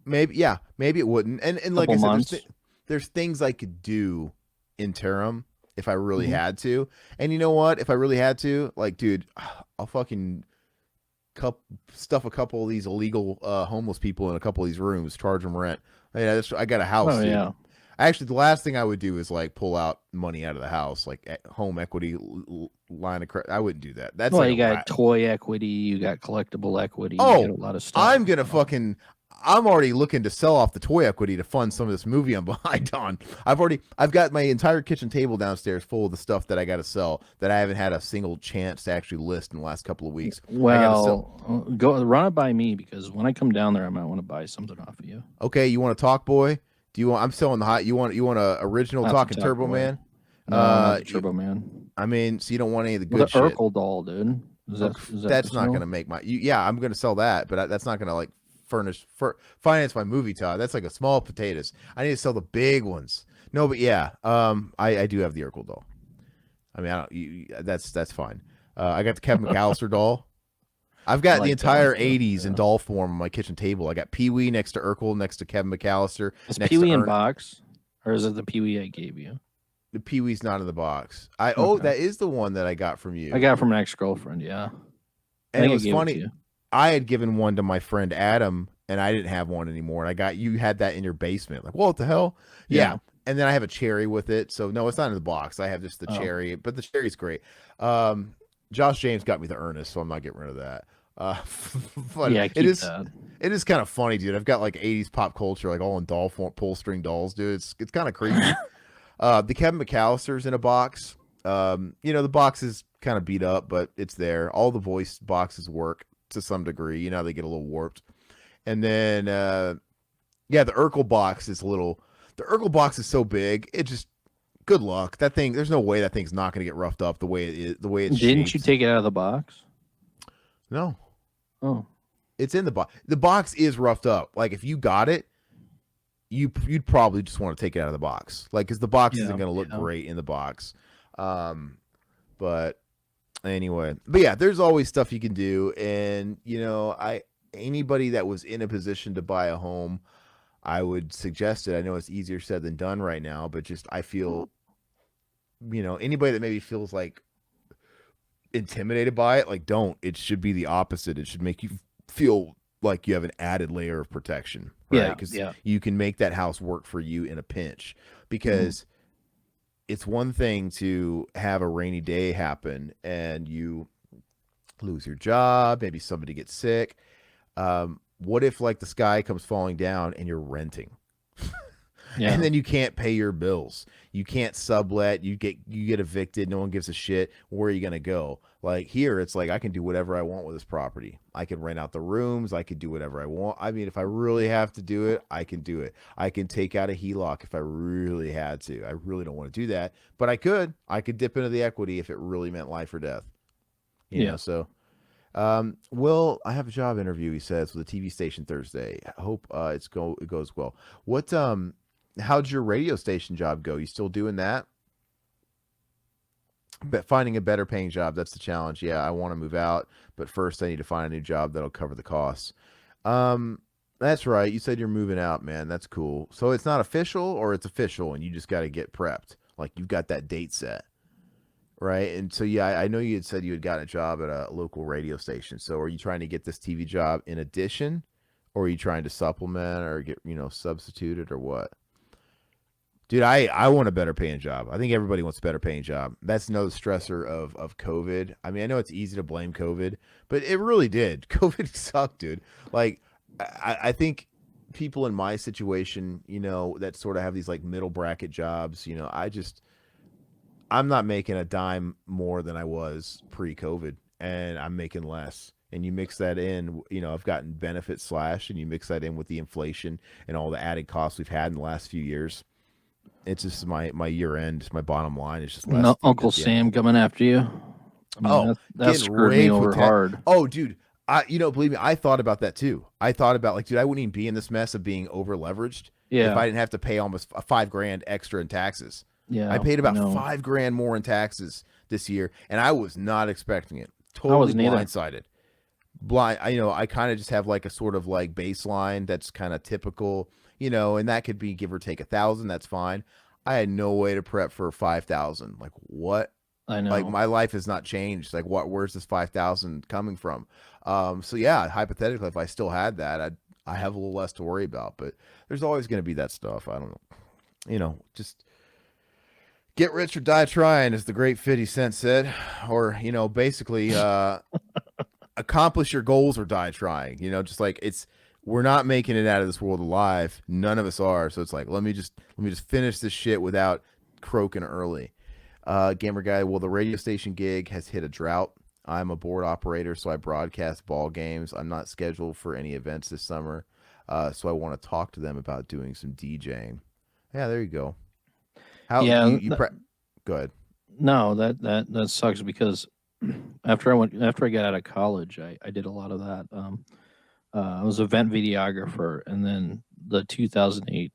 maybe, yeah, maybe it wouldn't. And like I Couple said, months. there's things I could do interim if I really Mhm. had to. And you know what? If I really had to, like, dude, I'll fucking stuff a couple of these illegal homeless people in a couple of these rooms, charge them rent. I got a house, Oh dude. yeah. Actually, the last thing I would do is like pull out money out of the house, like home equity line of credit. I wouldn't do that. That's Well, like you a got rat. toy equity, you got collectible equity, you Oh, get a lot of stuff. I'm gonna so. fucking. I'm already looking to sell off the toy equity to fund some of this movie I'm behind on. I've got my entire kitchen table downstairs full of the stuff that I got to sell that I haven't had a single chance to actually list in the last couple of weeks. I gotta sell. Well, go run it by me because when I come down there, I might want to buy something off of you. Okay, you want to talk, boy? Do you want? I'm selling the hot. You want a original Not the talking Talk Turbo Boy. Man? No, not the You, Turbo Man. I mean, so you don't want any of the Well, good the shit. Urkel doll, dude. Is that That's for not sale? gonna make my. Yeah, I'm gonna sell that, but that's not gonna like finance my movie, Todd. That's like a small potatoes. I need to sell the big ones. No, but yeah, I do have the Urkel doll. I mean, I don't. That's fine. I got the Kevin McAllister doll. I've got I the like that one entire too, 80s in yeah. doll form on my kitchen table. I got Pee Wee next to Urkel, next to Kevin McAllister, Is next Pee to Wee in Ern. box, or is it the Pee Wee I gave you? The Pee Wee's not in the box. Okay. That is the one that I got from you. I got it from an ex-girlfriend. Yeah, And I it think I was gave it to funny. you. I had given one to my friend Adam, and I didn't have one anymore. And I got you had that in your basement. Like, what the hell? Yeah. Yeah. And then I have a cherry with it. So no, it's not in the box. I have just the Oh. cherry, but the cherry's great. Josh James got me the Ernest, so I'm not getting rid of that. But Yeah, it keep is that. it is kind of funny, dude. I've got like 80s pop culture, like all in doll form, pull string dolls, dude. It's kind of creepy. The Kevin McAllister's in a box. The box is kind of beat up, but it's there. All the voice boxes work to some degree. They get a little warped. And then the Urkel box is the Urkel box is so big, it just good luck. That thing, there's no way that thing's not gonna get roughed up the way it is, the way it's Didn't shaped. you take it out of the box? No. Oh, It's in the box. The box is roughed up. Like if you got it, you'd probably just want to take it out of the box. Like because the box isn't going to look great in the box. But anyway, but yeah, there's always stuff you can do, and anybody that was in a position to buy a home, I would suggest it. I know it's easier said than done right now, but just I feel, anybody that maybe feels like intimidated by it, like don't. It should be the opposite. It should make you feel like you have an added layer of protection, right? yeah, Because yeah. you can make that house work for you in a pinch. Because it's one thing to have a rainy day happen and you lose your job, maybe somebody gets sick. What if like the sky comes falling down and you're renting? Yeah. And then you can't pay your bills. You can't sublet. You get evicted. No one gives a shit. Where are you gonna go? Like here, it's like I can do whatever I want with this property. I can rent out the rooms. I can do whatever I want. I mean, if I really have to do it, I can do it. I can take out a HELOC if I really had to. I really don't want to do that, but I could. I could dip into the equity if it really meant life or death. So. Will, I have a job interview, he says, with a TV station Thursday. I hope it goes well. How'd your radio station job go? You still doing that? But finding a better paying job, that's the challenge. Yeah, I want to move out, but first I need to find a new job that'll cover the costs. That's right. You said you're moving out, man. That's cool. So it's not official, or it's official and you just got to get prepped. Like you've got that date set. Right. And so, yeah, I know you had said you had gotten a job at a local radio station. So are you trying to get this TV job in addition, or are you trying to supplement or get, substituted or what? Dude, I want a better paying job. I think everybody wants a better paying job. That's no stressor of COVID. I mean, I know it's easy to blame COVID, but it really did. COVID sucked, dude. Like, I think people in my situation, that sort of have these like middle bracket jobs, I'm not making a dime more than I was pre-COVID, and I'm making less. And you mix that in, I've gotten benefit slash, and you mix that in with the inflation and all the added costs we've had in the last few years. It's just my year end, my bottom line is just less. No, Uncle Sam coming after you. I mean, Oh, that screwed me over hard. Oh, dude, believe me, I thought about that too. I thought about like, dude, I wouldn't even be in this mess of being over leveraged if I didn't have to pay almost $5,000 extra in taxes. Yeah, I paid about $5,000 more in taxes this year, and I was not expecting it. Totally blindsided. I kind of just have like a sort of like baseline that's kind of typical, and that could be give or take 1,000. That's fine. I had no way to prep for 5,000. Like what? I know. Like my life has not changed. Like where's this 5,000 coming from? So yeah, hypothetically, if I still had that, I have a little less to worry about. But there's always going to be that stuff. I don't know. Just get rich or die trying, as the great 50 Cent said, or basically accomplish your goals or die trying. Just like we're not making it out of this world alive. None of us are. So it's like let me just finish this shit without croaking early. Gamer Guy, well, the radio station gig has hit a drought. I'm a board operator, so I broadcast ball games. I'm not scheduled for any events this summer, so I want to talk to them about doing some DJing. Yeah, there you go. How? Yeah, go ahead. No, that sucks because after I got out of college, I did a lot of that. I was an event videographer, and then the 2008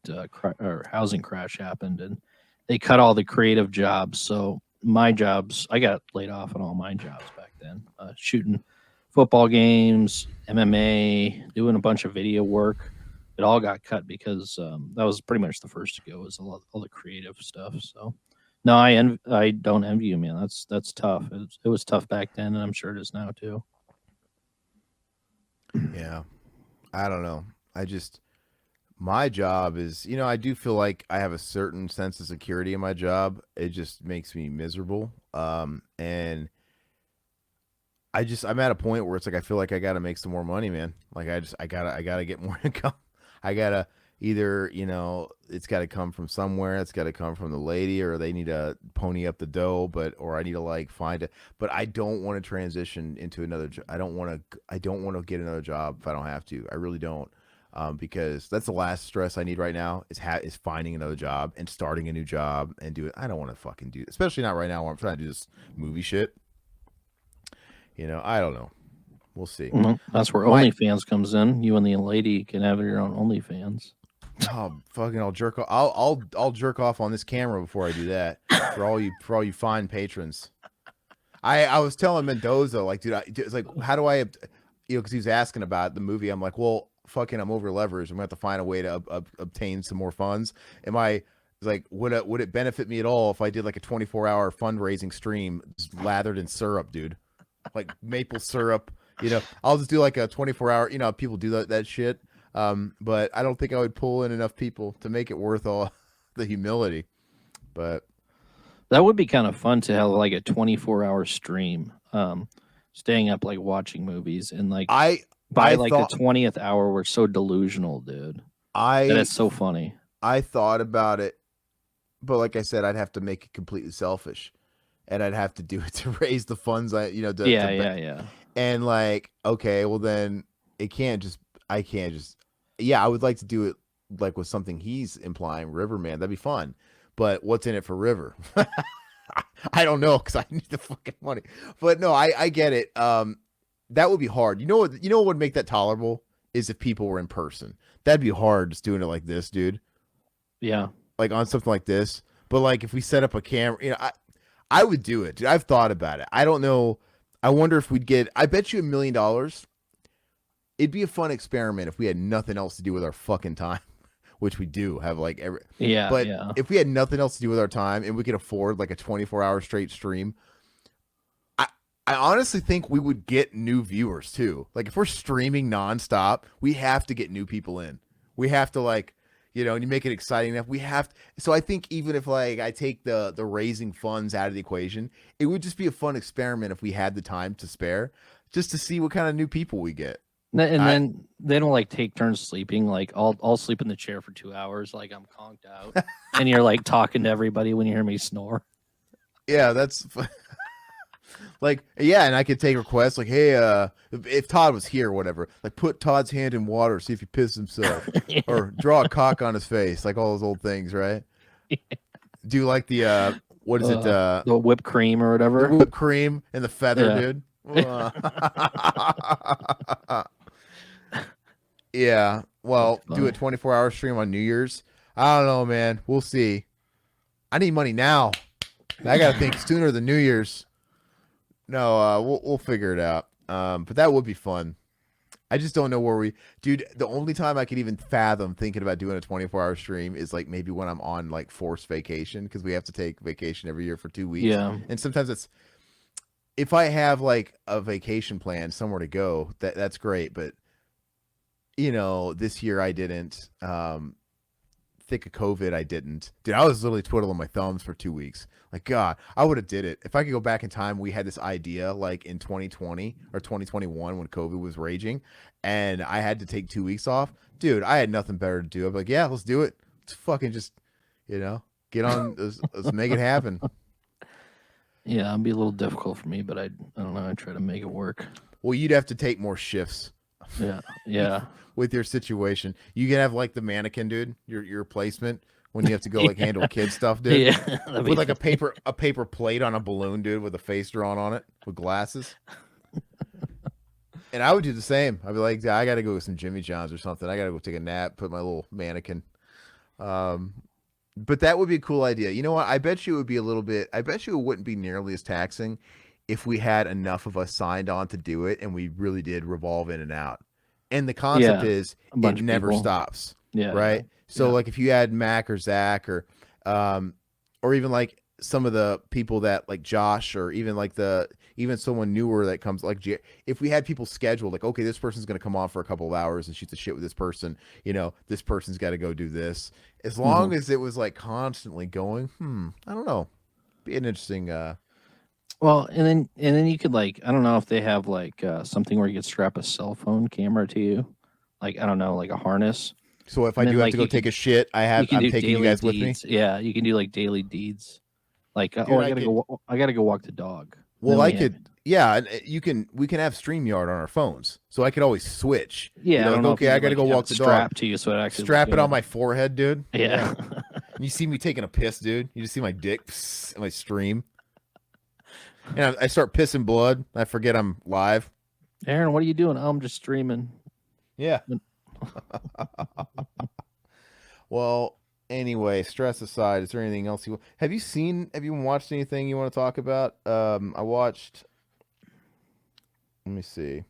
housing crash happened, and they cut all the creative jobs. So my jobs, I got laid off on all my jobs back then, shooting football games, MMA, doing a bunch of video work. It all got cut because that was pretty much the first to go, was all the creative stuff. So no, I don't envy you, man. That's tough. It was tough back then, and I'm sure it is now too. Yeah, I don't know. My job is, I do feel like I have a certain sense of security in my job. It just makes me miserable. And I'm at a point where it's like I feel like I got to make some more money, man. Like I gotta get more income. I gotta either, it's got to come from somewhere. It's got to come from the lady, or they need to pony up the dough. Or I need to like find it. But I don't want to transition into another. I don't want to get another job if I don't have to. I really don't. Because that's the last stress I need right now is finding another job and starting a new job and do it. I don't want to fucking do it, especially not right now where I'm trying to do this movie shit. I don't know. We'll see. That's where OnlyFans comes in. You and the lady can have your own OnlyFans. Oh, fucking! I'll jerk off. I'll jerk off on this camera before I do that. for all you fine patrons. I was telling Mendoza, like, dude, it's like, how do I, because he was asking about the movie. I'm like, well, fucking, I'm over leveraged. I'm gonna have to find a way to obtain some more funds. Would it benefit me at all if I did like a 24-hour fundraising stream lathered in syrup, dude? Like maple syrup, I'll just do like a 24-hour, people do that shit. But I don't think I would pull in enough people to make it worth all the humility. But that would be kind of fun to have like a 24-hour stream, staying up like watching movies, and like by the 20th hour, we're so delusional, dude. That is so funny. I thought about it, but like I said, I'd have to make it completely selfish, and I'd have to do it to raise the funds. Yeah. And like, okay, well then I can't just. Yeah, I would like to do it like with something he's implying, Riverman. That'd be fun. But what's in it for River? I don't know, because I need the fucking money. But no, I get it. That would be hard. You know what would make that tolerable is if people were in person. That'd be hard just doing it like this, dude. Yeah. Like on something like this. But like if we set up a camera, I would do it, dude. I've thought about it. I don't know. I wonder if we'd get, I bet you $1 million. It'd be a fun experiment if we had nothing else to do with our fucking time, which we do have like every. Yeah. But yeah. if we had nothing else to do with our time and we could afford like a 24-hour straight stream, I honestly think we would get new viewers too. Like if we're streaming nonstop, we have to get new people in. We have to like, and you make it exciting enough. We have to, so I think even if like I take the raising funds out of the equation, it would just be a fun experiment if we had the time to spare, just to see what kind of new people we get. And I then they don't like take turns sleeping. Like I'll sleep in the chair for 2 hours, like I'm conked out, and you're like talking to everybody when you hear me snore. yeah, like yeah, and I could take requests like, hey, if Todd was here or whatever, like put Todd's hand in water, see if he pisses himself, Yeah. or draw a cock on his face, like all those old things, right? Do like the what is it, The whipped cream or the whatever. whipped cream and the feather, Yeah. dude. Yeah, That's well, do a funny. 24-hour stream on New Year's. I don't know, man. We'll see. I need money now. I gotta think sooner than New Year's. No, we'll figure it out. But that would be fun. I just don't know where dude. The only time I could even fathom thinking about doing a 24-hour stream is like maybe when I'm on like forced vacation because we have to take vacation every year for 2 weeks, Yeah. and sometimes it's if I have like a vacation plan somewhere to go, that's great. But this year I didn't. Thick of COVID, I didn't. Dude, I was literally twiddling my thumbs for 2 weeks. Like, God, I would have did it. If I could go back in time, we had this idea like in 2020 or 2021 when COVID was raging, and I had to take 2 weeks off. Dude, I had nothing better to do. I'm like, yeah, let's do it. Let's fucking just, get on. Let's make it happen. Yeah, it'd be a little difficult for me, but I don't know. I try to make it work. Well, you'd have to take more shifts Yeah. Yeah. with your situation. You can have like the mannequin, dude, your replacement when you have to go like handle kid stuff, dude. Yeah. That'd be With like a paper plate on a balloon, dude, with a face drawn on it with glasses. And I would do the same. I'd be like, I gotta go with some Jimmy John's or something. I gotta go take a nap, put my little mannequin. But that would be a cool idea. You know what? I bet you it would be a little bit. I bet you it wouldn't be nearly as taxing if we had enough of us signed on to do it and we really did revolve in and out. And the concept Yeah. is A bunch it of never people. stops, Yeah. right? So Yeah. like if you had Mac or Zach or even like some of the people that like Josh or even like even someone newer that comes like if we had people scheduled like, okay, this person's going to come on for a couple of hours and shoot the shit with this person, this person's got to go do this. As long as it was like constantly going, I don't know, be an interesting Well, and then you could like I don't know if they have like something where you could strap a cell phone camera to you, like I don't know, like a harness. So if I And then do have like to go you take can a shit, you can I'm do taking you daily guys with me. deeds. Yeah, you can do like daily deeds. Like Dude, oh, I gotta go walk the dog. Well, Then I we have- could, yeah, and we can have StreamYard on our phones, so I could always switch. Yeah, I don't Like, know. okay, I got to go walk the dog. Strap to you so it actually Strap looks it on good. my forehead, dude. Yeah. And you see me taking a piss, dude. You just see my dick in my stream, and I start pissing blood. I forget I'm live. Aaron, what are you doing? Oh, I'm just streaming. Yeah. Well, anyway, stress aside, is there anything else have you watched anything you want to talk about? I watched. Let me see.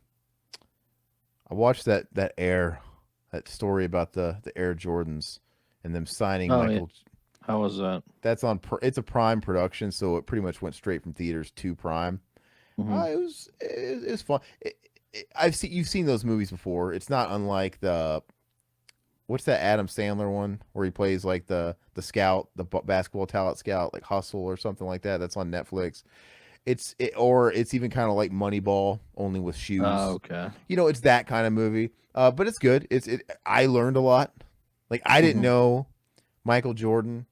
I watched that story about the Air Jordans and them signing Oh, Michael. How was that? That's it's a Prime production, so it pretty much went straight from theaters to Prime. Mhm. It was fun. You've seen those movies before. It's not unlike what's that Adam Sandler one where he plays like the scout, basketball talent scout, like Hustle or something like that. That's on Netflix. Or it's even kind of like Moneyball, only with shoes. Oh, okay. It's that kind of movie. But it's good. I learned a lot. Like I didn't Mhm. know Michael Jordan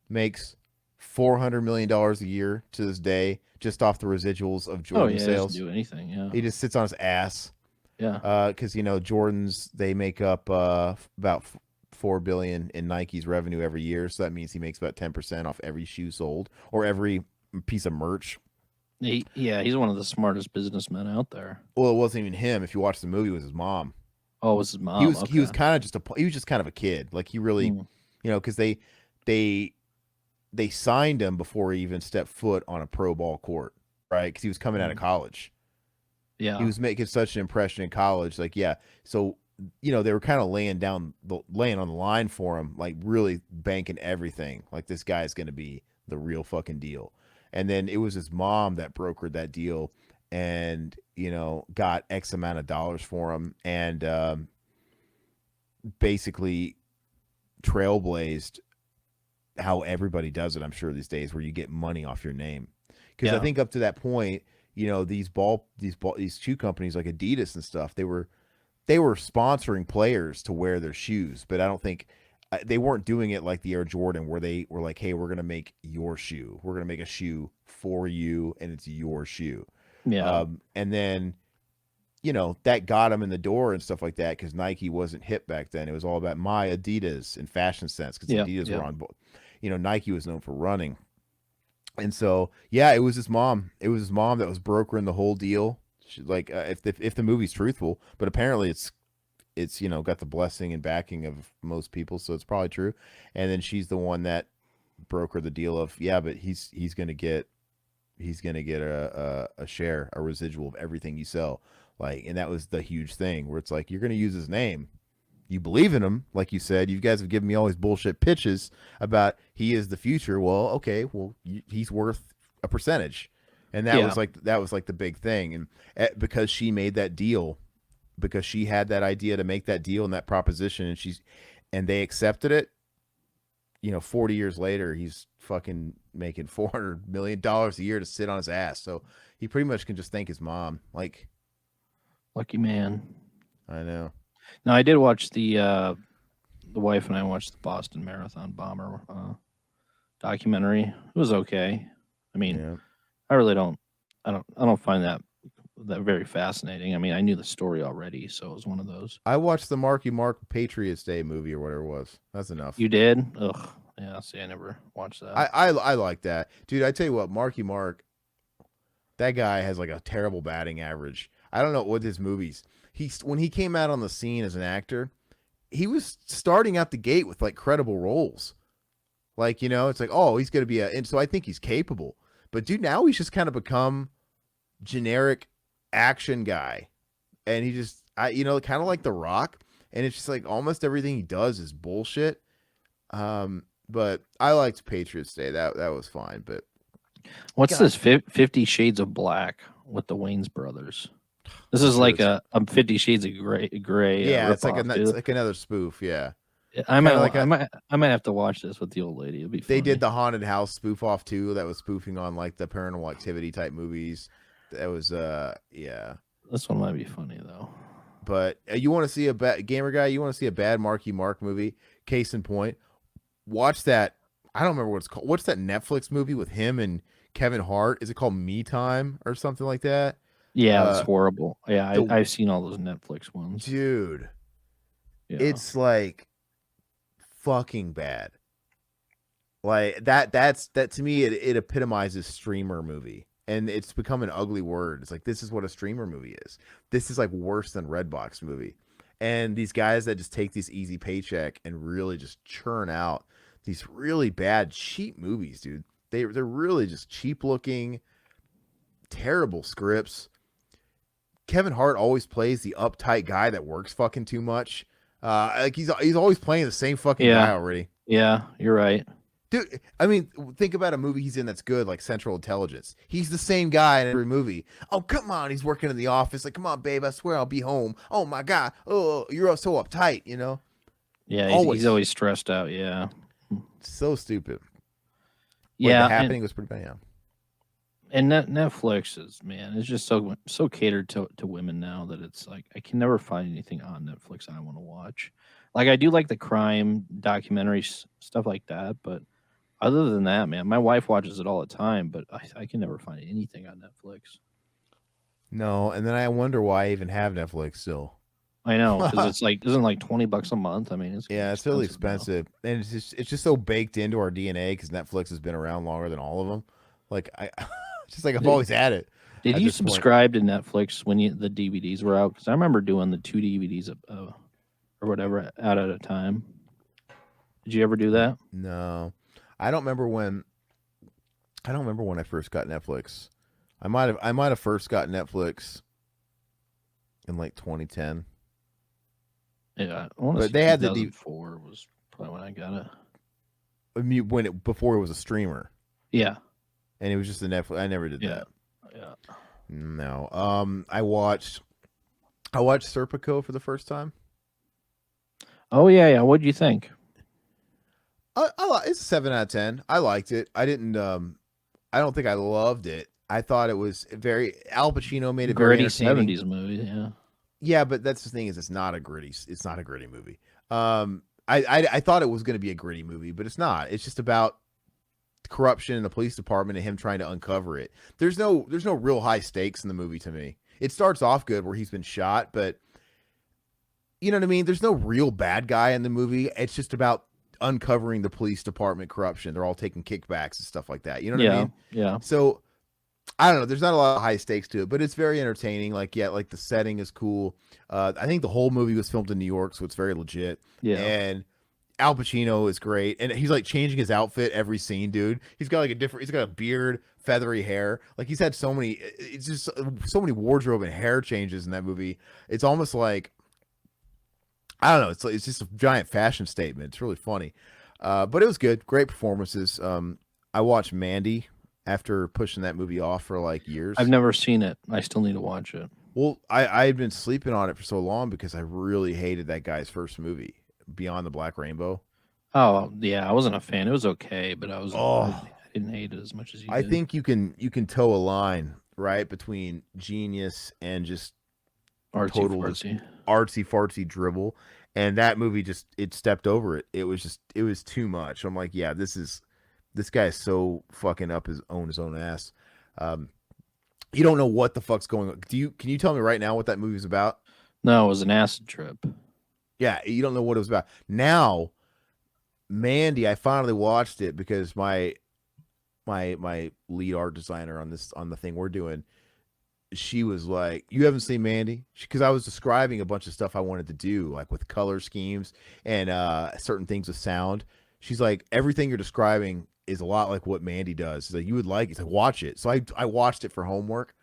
makes $400 million a year to this day just off the residuals of Oh Jordan yeah, he sales. doesn't do anything. Yeah. He just sits on his ass. Yeah. Because Jordans, they make up about $4 billion in Nike's revenue every year, so that means he makes about 10% off every shoe sold or every piece of merch. He's one of the smartest businessmen out there. Well, it wasn't even him. If you watch the movie, it was his mom. Oh, it was his mom. He was Okay. kind of just kind of a kid. Like he really, Mm. because they signed him before he even stepped foot on a pro ball court, right? Because he was coming out of college. Yeah. He was making such an impression in college. Like, yeah. So, they were kind of laying on the line for him, like really banking everything. Like this guy's going to be the real fucking deal. And then it was his mom that brokered that deal and, got X amount of dollars for him and basically trailblazed how everybody does it, I'm sure, these days, where you get money off your name. Because I think up to that point, these shoe companies like Adidas and stuff, they were they were sponsoring players to wear their shoes, but I don't think they weren't doing it like the Air Jordan, where they were like, "Hey, we're gonna make your shoe. We're gonna make a shoe for you, and it's your shoe." Yeah. And then that got them in the door and stuff like that because Nike wasn't hip back then. It was all about my Adidas and fashion sense because Yeah. Adidas Yeah. were on, Nike was known for running. And so, yeah, it was his mom. It was his mom that was brokering the whole deal. Like, if the movie's truthful, but apparently it's got the blessing and backing of most people, so it's probably true. And then she's the one that brokered the deal of, yeah, but he's gonna get a share, a residual of everything you sell. Like, and that was the huge thing where it's like, you're gonna use his name. You believe in him, like you said. You guys have given me all these bullshit pitches about he is the future. Well, okay, well he's worth a percentage, and that Yeah. was like the big thing. And because she made that deal, because she had that idea to make that deal and that proposition, and they accepted it. 40 years later, he's fucking making $400 million a year to sit on his ass. So he pretty much can just thank his mom. Like, Lucky man. I know. Now I did watch the wife and I watched the Boston Marathon bomber documentary. It was okay. I mean, Yeah. I really don't. I don't find that very fascinating. I mean, I knew the story already, so it was one of those. I watched the Marky Mark Patriots Day movie or whatever it was. That's enough. You did? Ugh. Yeah. See, I never watched that. I like that, dude. I tell you what, Marky Mark, that guy has like a terrible batting average. I don't know what his movies. When he came out on the scene as an actor, he was starting out the gate with like credible roles. Like, it's like, oh, he's gonna be and so I think he's capable. But dude, now he's just kind of become generic action guy, and he just, kind of like The Rock, and it's just like almost everything he does is bullshit. But I liked Patriots Day. That was fine. But What's God. this 50 Shades of Black with the Wayans brothers? This is Sure, like a 50 Shades of Gray. yeah, it's like ripoff, it's like another spoof. Yeah, I might, like I might have to watch this with the old lady. It'll be funny. they did the haunted house spoof off too. That was spoofing on like the Paranormal Activity type movies. That was yeah. This one might be funny though. But you want to see a bad gamer guy? You want to see a bad Marky Mark movie? Case in point, watch that. I don't remember what it's called. What's that Netflix movie with him and Kevin Hart? Is it called Me Time or something like that? Yeah, it's horrible. Yeah, I've seen all those Netflix ones. Dude, yeah. It's like fucking bad. Like that to me, it epitomizes streamer movie. And it's become an ugly word. It's like, this is what a streamer movie is. This is like worse than Redbox movie. And these guys that just take this easy paycheck and really just churn out these really bad, cheap movies, dude. They're really just cheap looking, terrible scripts. Kevin Hart always plays the uptight guy that works fucking too much. Like he's always playing the same fucking guy already. Yeah, you're right. Dude, I mean, think about a movie he's in that's good, like Central Intelligence. He's the same guy in every movie. Oh, come on, he's working in the office. Like, come on, babe, I swear I'll be home. Oh my God, oh, you're so uptight, Yeah, he's always stressed out. Yeah, so stupid. Yeah, The Happening was pretty bad. Yeah. And Netflix it's just so catered to women now that it's like I can never find anything on Netflix I want to watch. Like I do like the crime documentaries, stuff like that, but other than that, man, my wife watches it all the time, but I can never find anything on Netflix. No, and then I wonder why I even have Netflix still. I know, because it's like isn't like $20 a month. I mean, it's really expensive, and it's just so baked into our DNA because Netflix has been around longer than all of them. Like just like I've always had it. Did you subscribe to Netflix when the DVDs were out? Because I remember doing the 2 DVDs or whatever out at a time. Did you ever do that? No, I don't remember when. I don't remember when I first got Netflix. I might have first got Netflix in like 2010. Yeah, but they had the 2004 was probably when I got it. I mean, before it was a streamer. Yeah, and it was just a Netflix. I never did that. Yeah. No. I watched Serpico for the first time. Oh yeah. What did you think? It's a 7 out of 10. I liked it. I didn't. I don't think I loved it. I thought it was very Al Pacino made it very 70s movie. Yeah. Yeah, but that's the thing is it's not a gritty movie. I thought it was going to be a gritty movie, but it's not. It's just about corruption in the police department and him trying to uncover it. There's no real high stakes in the movie to me. It starts off good where he's been shot, but you know what I mean? There's no real bad guy in the movie. It's just about uncovering the police department corruption. They're all taking kickbacks and stuff like that. You know what I mean? Yeah. So I don't know. There's not a lot of high stakes to it, but it's very entertaining. Like, yeah, like the setting is cool. I think the whole movie was filmed in New York, so it's very legit. Yeah. And Al Pacino is great, and he's like changing his outfit every scene, dude. He's got like a different. He's got a beard, feathery hair. Like he's had so many. It's just so many wardrobe and hair changes in that movie. It's almost like I don't know. It's just a giant fashion statement. It's really funny, but it was good. Great performances. I watched Mandy after pushing that movie off for like years. I've never seen it. I still need to watch it. Well, I had been sleeping on it for so long because I really hated that guy's first movie, Beyond the Black Rainbow. Oh yeah, I wasn't a fan. It was okay, but Oh. I didn't hate it as much as you I did. think you can toe a line right between genius and just Artsy total fartsy. artsy fartsy dribble, and that movie just it stepped over it. It was too much. I'm like, yeah, this guy is so fucking up his own ass. You don't know what the fuck's going on. Can you tell me right now what that movie's about? No, it was an acid trip. Yeah, you don't know what it was about. Now, Mandy, I finally watched it because my lead art designer on the thing we're doing, she was like, "You haven't seen Mandy?" Because I was describing a bunch of stuff I wanted to do, like with color schemes and certain things with sound. She's like, "Everything you're describing is a lot like what Mandy does." She's like, "You would like it." So watch it. So I watched it for homework,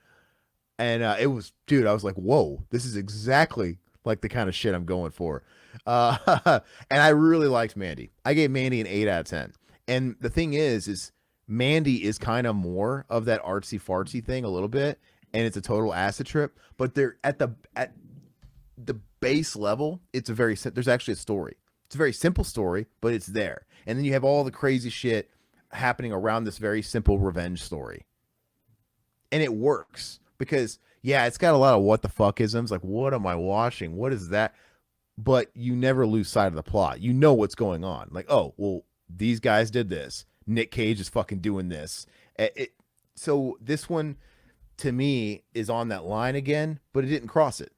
and it was, dude, I was like, "Whoa, this is exactly like the kind of shit I'm going for." And I really liked Mandy. I gave Mandy an 8 out of 10. And the thing is Mandy is kind of more of that artsy fartsy thing a little bit, and it's a total acid trip. But they're at the base level. There's actually a story. It's a very simple story, but it's there. And then you have all the crazy shit happening around this very simple revenge story, and it works because yeah, it's got a lot of what the fuck isms. Like, what am I watching? What is that? But you never lose sight of the plot. You know what's going on. Like, oh, well, these guys did this. Nick Cage is fucking doing this. So this one, to me, is on that line again, but it didn't cross it.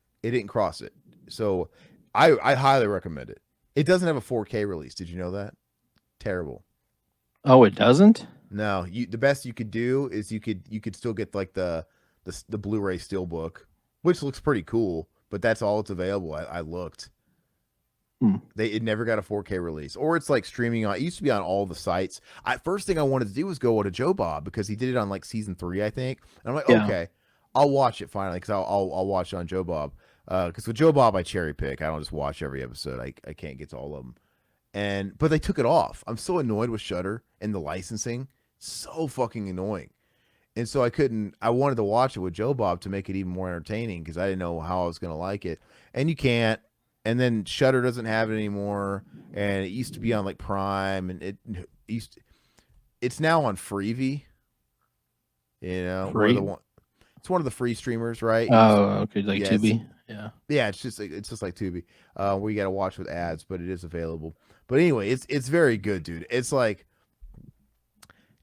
So I highly recommend it. It doesn't have a 4K release. Did you know that? Terrible. Oh, it doesn't? No, the best you could do is you could still get like the Blu-ray Steelbook, which looks pretty cool, but that's all it's available. I looked. It never got a 4K release, or it's like streaming on. It used to be on all the sites. First thing I wanted to do was go to Joe Bob because he did it on like season 3, I think. And I'm like, Yeah. okay, I'll watch it finally because I'll watch it on Joe Bob. Because with Joe Bob I cherry pick. I don't just watch every episode. I can't get to all of them. But they took it off. I'm so annoyed with Shudder and the licensing. So fucking annoying. And so I wanted to watch it with Joe Bob to make it even more entertaining because I didn't know how I was going to like it. And you can't. And then Shudder doesn't have it anymore. And it used to be on like Prime, and it's now on Freevee. You know, Free? it's one of the free streamers, right? Oh, okay, like Yes. Tubi. Yeah. Yeah, it's just like Tubi, where you got to watch with ads, but it is available. But anyway, it's very good, dude. It's like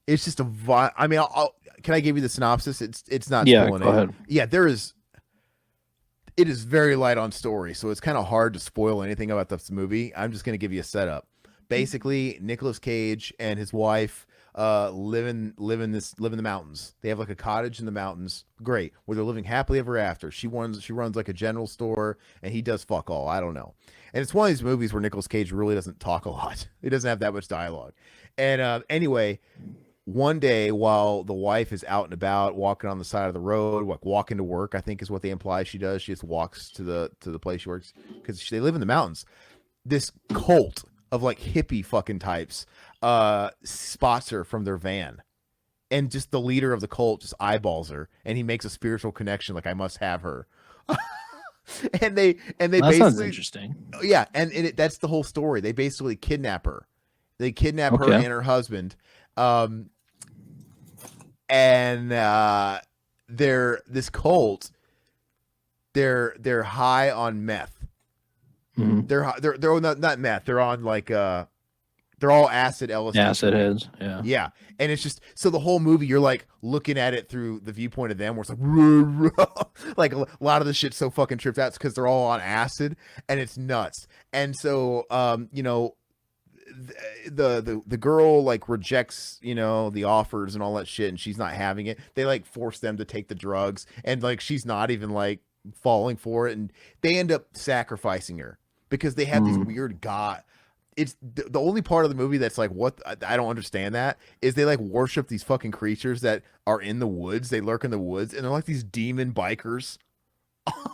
it's just I mean, can I give you the synopsis? It's not Yeah, spoiling go ahead. Yeah, it is very light on story, so it's kind of hard to spoil anything about this movie. I'm just going to give you a setup. Basically, Nicolas Cage and his wife live in the mountains. They have like a cottage in the mountains. Great, where they're living happily ever after. She runs like a general store, and he does fuck all. I don't know. And it's one of these movies where Nicolas Cage really doesn't talk a lot. He doesn't have that much dialogue. And anyway, one day while the wife is out and about walking on the side of the road, like walking to work, I think is what they imply she does. She just walks to the place she works because they live in the mountains. This cult of like hippie fucking types spots her from their van, and just the leader of the cult just eyeballs her, and he makes a spiritual connection, like I must have her. and they That basically sounds interesting. yeah, and that's the whole story. They basically kidnap her. They kidnap her Okay. and her husband. And they're this cult they're high on meth. Mhm. They're not meth. They're on like they're all acid LSD. Acid heads. Yeah. Yeah. And it's just so the whole movie you're like looking at it through the viewpoint of them where it's like ruh, ruh. Like a lot of the shit's so fucking tripped out because they're all on acid and it's nuts. And so you know, the girl like rejects, you know, the offers and all that shit and she's not having it. They like force them to take the drugs and like she's not even like falling for it and they end up sacrificing her because they have these Mhm. weird god. It's the only part of the movie that's like what I don't understand that is they like worship these fucking creatures that are in the woods. They lurk in the woods and they're like these demon bikers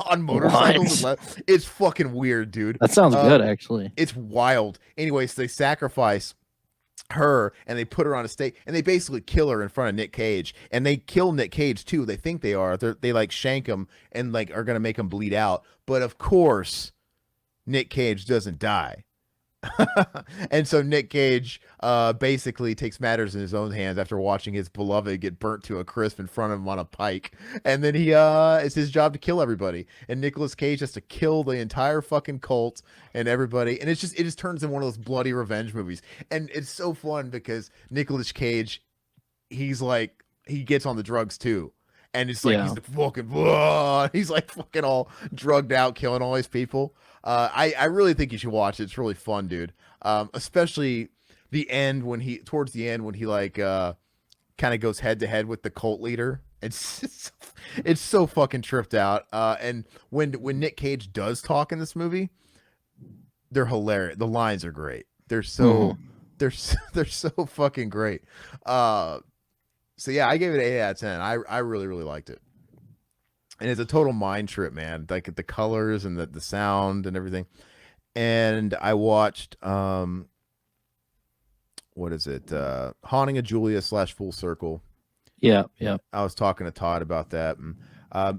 on motorcycles. What? It's fucking weird, dude. That sounds good, actually. It's wild. Anyways, they sacrifice her and they put her on a stake and they basically kill her in front of Nick Cage and they kill Nick Cage too. They think they are. They like shank him and like are gonna make him bleed out. But of course, Nick Cage doesn't die. And so Nick Cage basically takes matters in his own hands after watching his beloved get burnt to a crisp in front of him on a pike. And then he it's his job to kill everybody. And Nicolas Cage has to kill the entire fucking cult and everybody. And it just turns in one of those bloody revenge movies. And it's so fun because Nicolas Cage, he's like he gets on the drugs too. And it's like Yeah. he's the fucking he's like fucking all drugged out, killing all these people. I really think you should watch it. It's really fun, dude. Especially the end when he towards the end when he like kind of goes head to head with the cult leader. It's so fucking tripped out. And when Nick Cage does talk in this movie, they're hilarious. The lines are great. They're so they're so fucking great. So yeah, I gave it an 8 out of 10. I really really liked it. And it's a total mind trip, man. Like the colors and the sound and everything. And I watched what is it? Haunting of Julia / Full Circle. Yeah. Yeah. I was talking to Todd about that. And,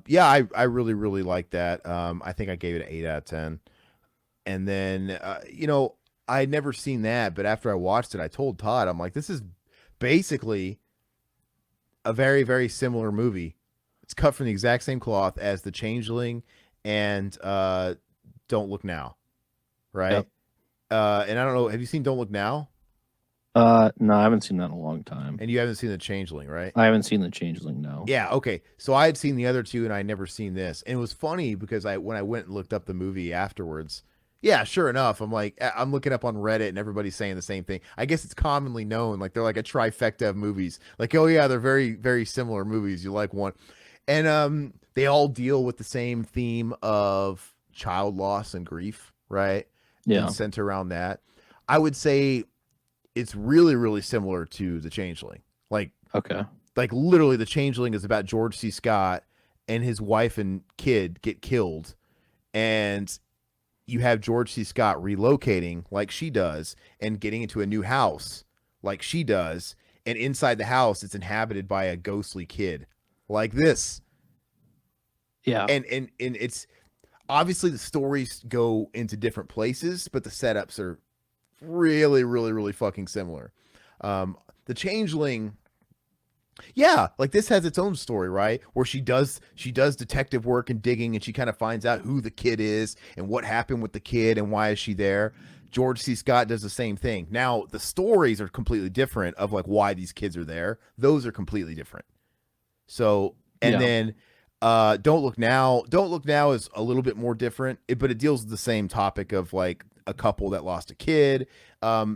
yeah, I really really like that. I think I gave it an 8 out of 10. And then you know, I had never seen that, but after I watched it, I told Todd, I'm like, this is basically a very very similar movie. It's cut from the exact same cloth as The Changeling and Don't Look Now, right? Yep. And I don't know, have you seen Don't Look Now? No, I haven't seen that in a long time. And you haven't seen The Changeling, right? I haven't seen The Changeling, no. Yeah, okay. So I had seen the other two and I never seen this. And it was funny because when I went and looked up the movie afterwards, yeah, sure enough, I'm like I'm looking up on Reddit and everybody's saying the same thing. I guess it's commonly known, like they're like a trifecta of movies. Like, oh yeah, they're very very similar movies. You like one. And they all deal with the same theme of child loss and grief, right? Yeah. And center around that. I would say it's really, really similar to The Changeling. Okay. Like literally, The Changeling is about George C. Scott and his wife and kid get killed, and you have George C. Scott relocating like she does and getting into a new house like she does, and inside the house, it's inhabited by a ghostly kid like this. Yeah. And it's obviously the stories go into different places, but the setups are really, really, really fucking similar. The Changeling, yeah, like this has its own story, right? Where she does detective work and digging, and she kind of finds out who the kid is and what happened with the kid and why is she there. George C. Scott does the same thing. Now the stories are completely different of like why these kids are there. Those are completely different. So and then Don't Look Now. Don't Look Now is a little bit more different, but it deals with the same topic of like a couple that lost a kid,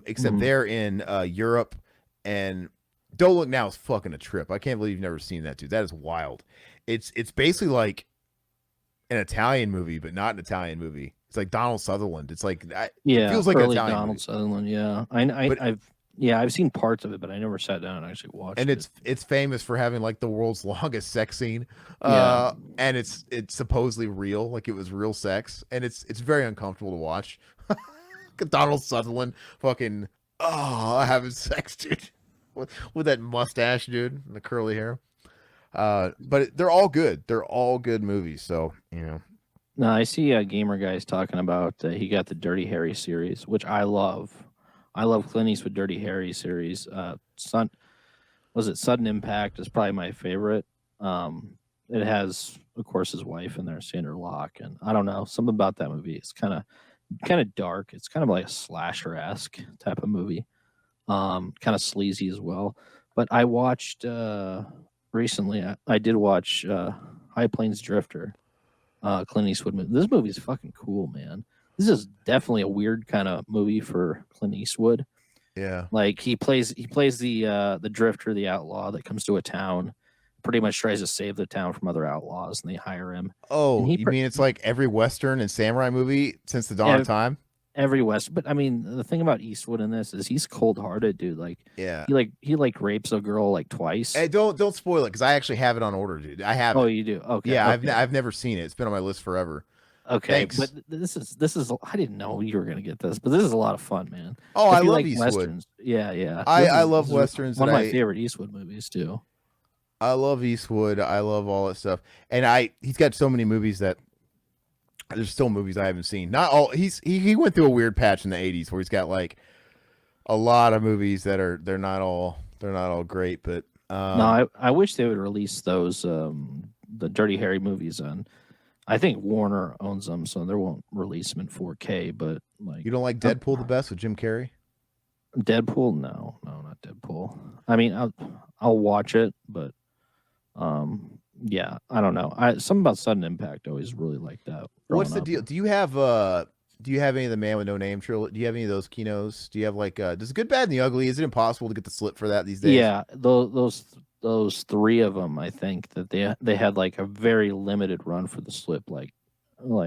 except they're in Europe. And Don't Look Now is fucking a trip. I can't believe you've never seen that, dude. That is wild. It's basically like an Italian movie, but not an Italian movie. It's like Donald Sutherland. It's like it feels like an early Italian Donald movie. Sutherland. Yeah, But- I've seen parts of it, but I never sat down and actually watched and it. it's famous for having like the world's longest sex scene. Yeah. And it's supposedly real, like it was real sex, and it's very uncomfortable to watch. Donald Sutherland fucking having sex, dude, with that mustache, dude, and the curly hair. But they're all good. They're all good movies. So you know, No, I see gamer guys talking about he got the Dirty Harry series, which I love. I love Clint Eastwood Dirty Harry series. Sudden Impact is probably my favorite. it has, of course, his wife in there, Sandra Locke, and I don't know, something about that movie. It's kind of dark. It's kind of like a slasher esque type of movie. Kind of sleazy as well. But I watched recently. I did watch High Plains Drifter, Clint Eastwood movie. This movie is fucking cool, man. This is definitely a weird kind of movie for Clint Eastwood. Yeah. Like he plays the drifter, the outlaw that comes to a town, pretty much tries to save the town from other outlaws, and they hire him. And Oh, he you mean it's like every Western and samurai movie since the dawn of time? every West. But I mean, the thing about Eastwood in this is he's cold hearted, dude. Like Yeah. he rapes a girl like twice. Hey, don't spoil it because I actually have it on order, dude. I have Oh, it. you do? Okay. Yeah, okay. I've never seen it. It's been on my list forever. Okay, Thanks. but this is I didn't know you were gonna get this, but this is a lot of fun, man. Oh, If I you love like Eastwood. westerns, yeah. I love this is westerns. one of and my favorite Eastwood movies too. I love Eastwood. I love all that stuff. And he's got so many movies that there's still movies I haven't seen. Not all he went through a weird patch in the 80s where he's got like a lot of movies that they're not all great, but No, I wish they would release those the Dirty Harry movies on. I think Warner owns them, so they won't release them in 4K. But like, you don't like Deadpool the best with Jim Carrey? Deadpool? No, not Deadpool. I mean, I'll watch it, but yeah, I don't know. Something about Sudden Impact. I always really liked that. What's the up. deal? Do you have any of the Man with No Name trilogy? Do you have any of those kinos? Do you have like does Good, Bad, and the Ugly? Is it impossible to get the slip for that these days? Yeah, those three of them. I think that they had like a very limited run for the slip. Like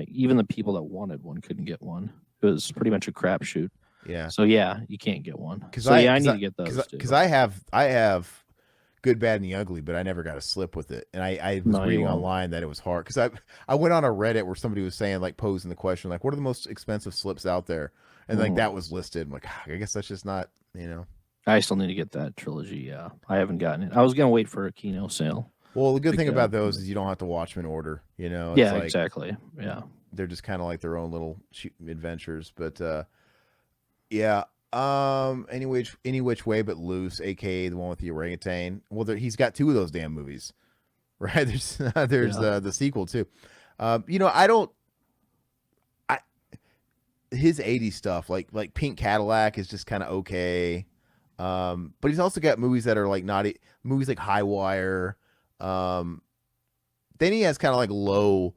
even the people that wanted one couldn't get one. It was pretty much a crapshoot. Yeah. So yeah, you can't get one. I need to get those because I have Good, Bad, and the Ugly, but I never got a slip with it. And I was reading online that it was hard because I went on a Reddit where somebody was saying, like, posing the question, like, what are the most expensive slips out there? And like that was listed. I'm like, I guess that's just not, I still need to get that trilogy. Yeah, I haven't gotten it. I was gonna wait for a Kino sale. Well, the good thing about those is you don't have to watch them in order. It's yeah, like, exactly. Yeah, they're just kind of like their own little adventures. But yeah. Any which way but loose, aka the one with the orangutan. Well, he's got two of those damn movies, right? There's the sequel too. His 80s stuff like Pink Cadillac is just kind of okay. But he's also got movies that are like not movies like High Wire. Then he has kind of like low,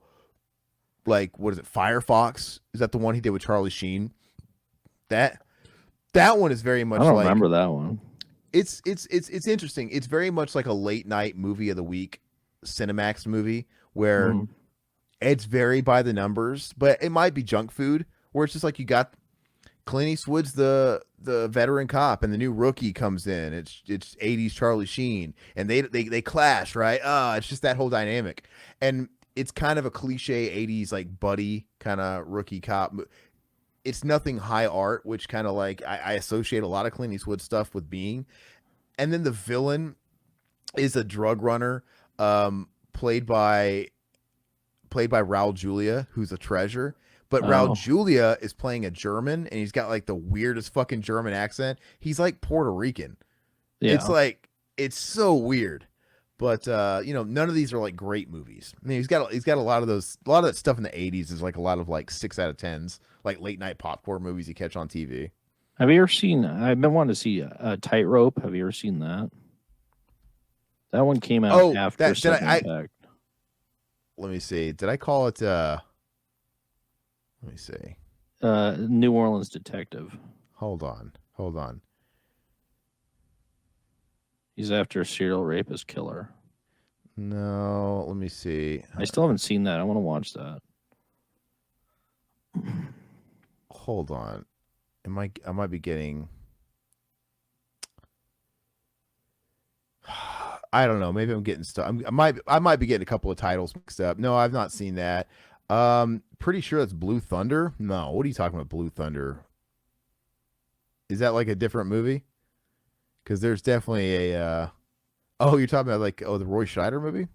like what is it? Firefox? Is that the one he did with Charlie Sheen? That one is very much. I don't remember that one. It's interesting. It's very much like a late night movie of the week, Cinemax movie where it's very by the numbers, but it might be junk food. Where it's just like you got Clint Eastwood's the veteran cop, and the new rookie comes in. It's 80s Charlie Sheen, and they clash, right? It's just that whole dynamic, and it's kind of a cliche 80s like buddy kind of rookie cop. It's nothing high art, which kind of like I associate a lot of Clint Eastwood stuff with being. And then the villain is a drug runner, played by Raul Julia, who's a treasure. But Raul Julia is playing a German, and he's got like the weirdest fucking German accent. He's like Puerto Rican. Yeah. It's like it's so weird. But none of these are like great movies. I mean, he's got a lot of that stuff in the 80s is like a lot of like 6 out of 10s, like late night popcorn movies you catch on TV. Have you ever seen? I've been wanting to see Tightrope. Have you ever seen that? That one came out after Sudden Impact. Let me see. Did I call it? Let me see. New Orleans Detective. Hold on. He's after a serial rapist killer. No, let me see. I still haven't seen that. I want to watch that. Hold on. I might be getting. I don't know. Maybe I'm getting stuff. I might be getting a couple of titles mixed up. No, I've not seen that. Pretty sure that's Blue Thunder. No, what are you talking about? Blue Thunder. Is that like a different movie? Because there's definitely a. You're talking about the Roy Scheider movie?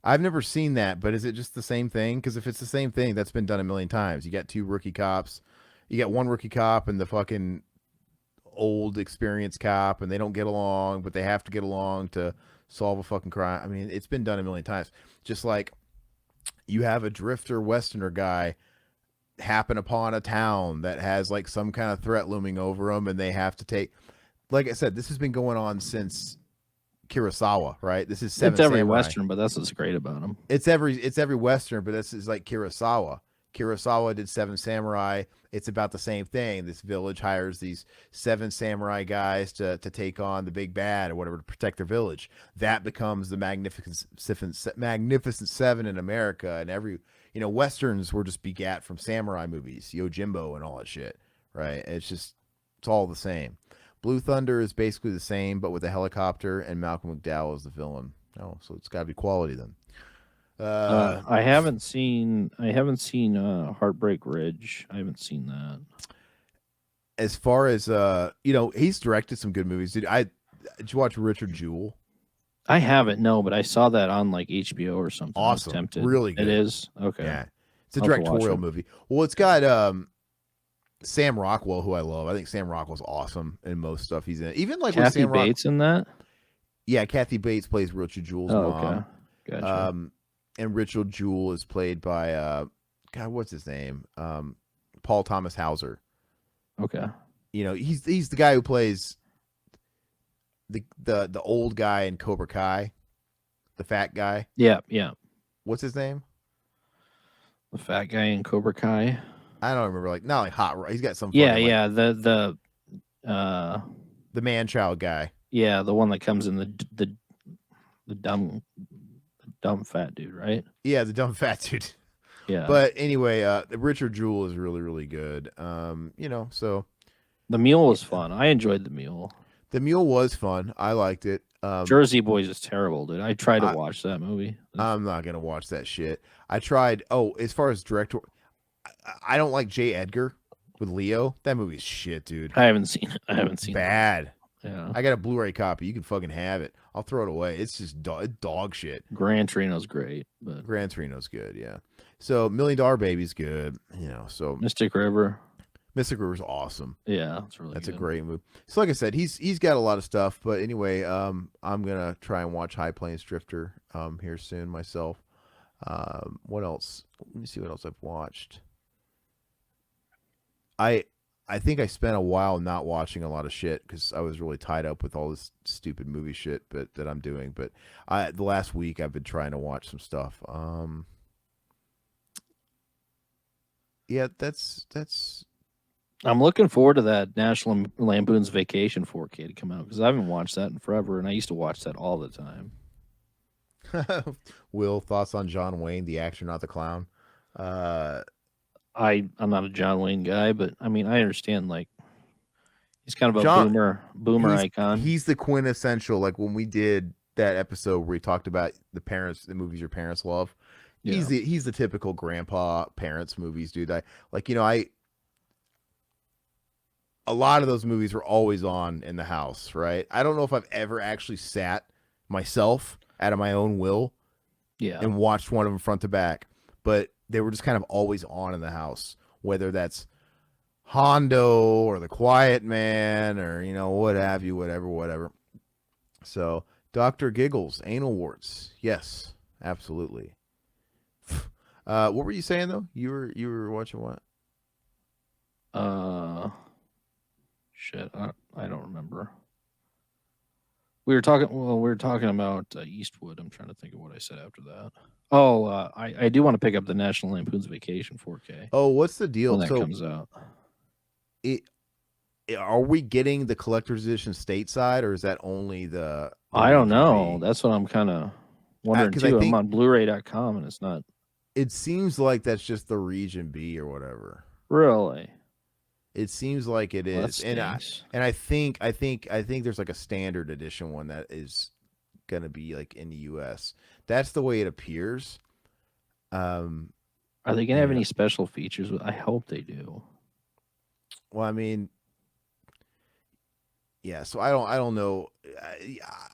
I've never seen that, but is it just the same thing? Because if it's the same thing, that's been done a million times. You got two rookie cops. You got one rookie cop and the fucking old experienced cop, and they don't get along, but they have to get along to solve a fucking crime. I mean, it's been done a million times. Just like you have a drifter Westerner guy happen upon a town that has like some kind of threat looming over them, and they have to take. Like I said, this has been going on since Kurosawa, right? This is Seven It's every Samurai. Western, but that's what's great about them. It's every Western, but this is like Kurosawa. Kurosawa did Seven Samurai. It's about the same thing. This village hires these seven samurai guys to take on the big bad or whatever to protect their village. That becomes the Magnificent Seven in America, and every westerns were just begat from samurai movies, Yojimbo and all that shit, right? It's all the same. Blue Thunder is basically the same, but with a helicopter, and Malcolm McDowell is the villain. Oh, so it's got to be quality then. I haven't seen Heartbreak Ridge. I haven't seen that. As far as he's directed some good movies. Did you watch Richard Jewell? I haven't, no, but I saw that on like HBO or something. Awesome. I was tempted. Really good. It is? Okay. Yeah. It's a I'll have to watch directorial it. movie. Well, it's got Sam Rockwell, who I love. I think Sam Rockwell's awesome in most stuff he's in. Even like with Kathy Sam Bates in that? Yeah, Kathy Bates plays Richard Jewell's Oh, mom. okay. Gotcha. And Richard Jewell is played by God, what's his name? Paul Thomas Hauser. Okay. He's the guy who plays the old guy in Cobra Kai, the fat guy. Yeah. What's his name? The fat guy in Cobra Kai. I don't remember. Like not like Hot Rod. He's got some. Yeah, fucking, yeah. The man child guy. Yeah, the one that comes in the dumb fat dude, right? Yeah, the dumb fat dude. Yeah. But anyway, Richard Jewell is really, really good. So The Mule was fun. I enjoyed The Mule. The Mule was fun. I liked it. Jersey Boys is terrible, dude. I tried to watch that movie. I'm not gonna watch that shit. I tried. Oh, as far as director, I don't like J. Edgar with Leo. That movie's shit, dude. I haven't seen it. I haven't seen Bad. it. Yeah. I got a Blu-ray copy. You can fucking have it. I'll throw it away. It's just dog shit. Gran Torino's great, but Gran Torino's good, yeah. So $1 Million Baby's good, So Mystic River. Mystic River's awesome. Yeah, that's a great movie. So like I said, he's got a lot of stuff. But anyway, I'm gonna try and watch High Plains Drifter here soon myself. What else? Let me see what else I've watched. I think I spent a while not watching a lot of shit because I was really tied up with all this stupid movie shit that I'm doing. But the last week I've been trying to watch some stuff. Yeah, that's. I'm looking forward to that National Lampoon's Vacation 4K to come out because I haven't watched that in forever, and I used to watch that all the time. Will, thoughts on John Wayne, the actor, not the clown? I'm not a John Wayne guy, but I mean, I understand, like, he's kind of a boomer icon. He's the quintessential, like when we did that episode where we talked about the movies your parents love. Yeah. He's the typical grandpa parents movies, dude. A lot of those movies were always on in the house, right? I don't know if I've ever actually sat myself out of my own will and watched one of them front to back, but they were just kind of always on in the house, whether that's Hondo or The Quiet Man or, what have you, whatever. So Dr. Giggles, anal warts. Yes, absolutely. What were you saying though? You were watching what? Shit, I don't remember. We were talking about Eastwood. I'm trying to think of what I said after that. Oh, I do want to pick up the National Lampoon's Vacation 4K. Oh, what's the deal? When that comes out. Are we getting the collector's edition stateside, or is that only the I don't know. That's what I'm kind of wondering too. I'm on Blu-ray.com and it's not. It seems like that's just the region B or whatever. Really? It seems like it is, and I think there's like a standard edition one that is gonna be like in the U.S. That's the way it appears. Are they gonna have any special features? I hope they do. Well, I mean, yeah. So I don't know.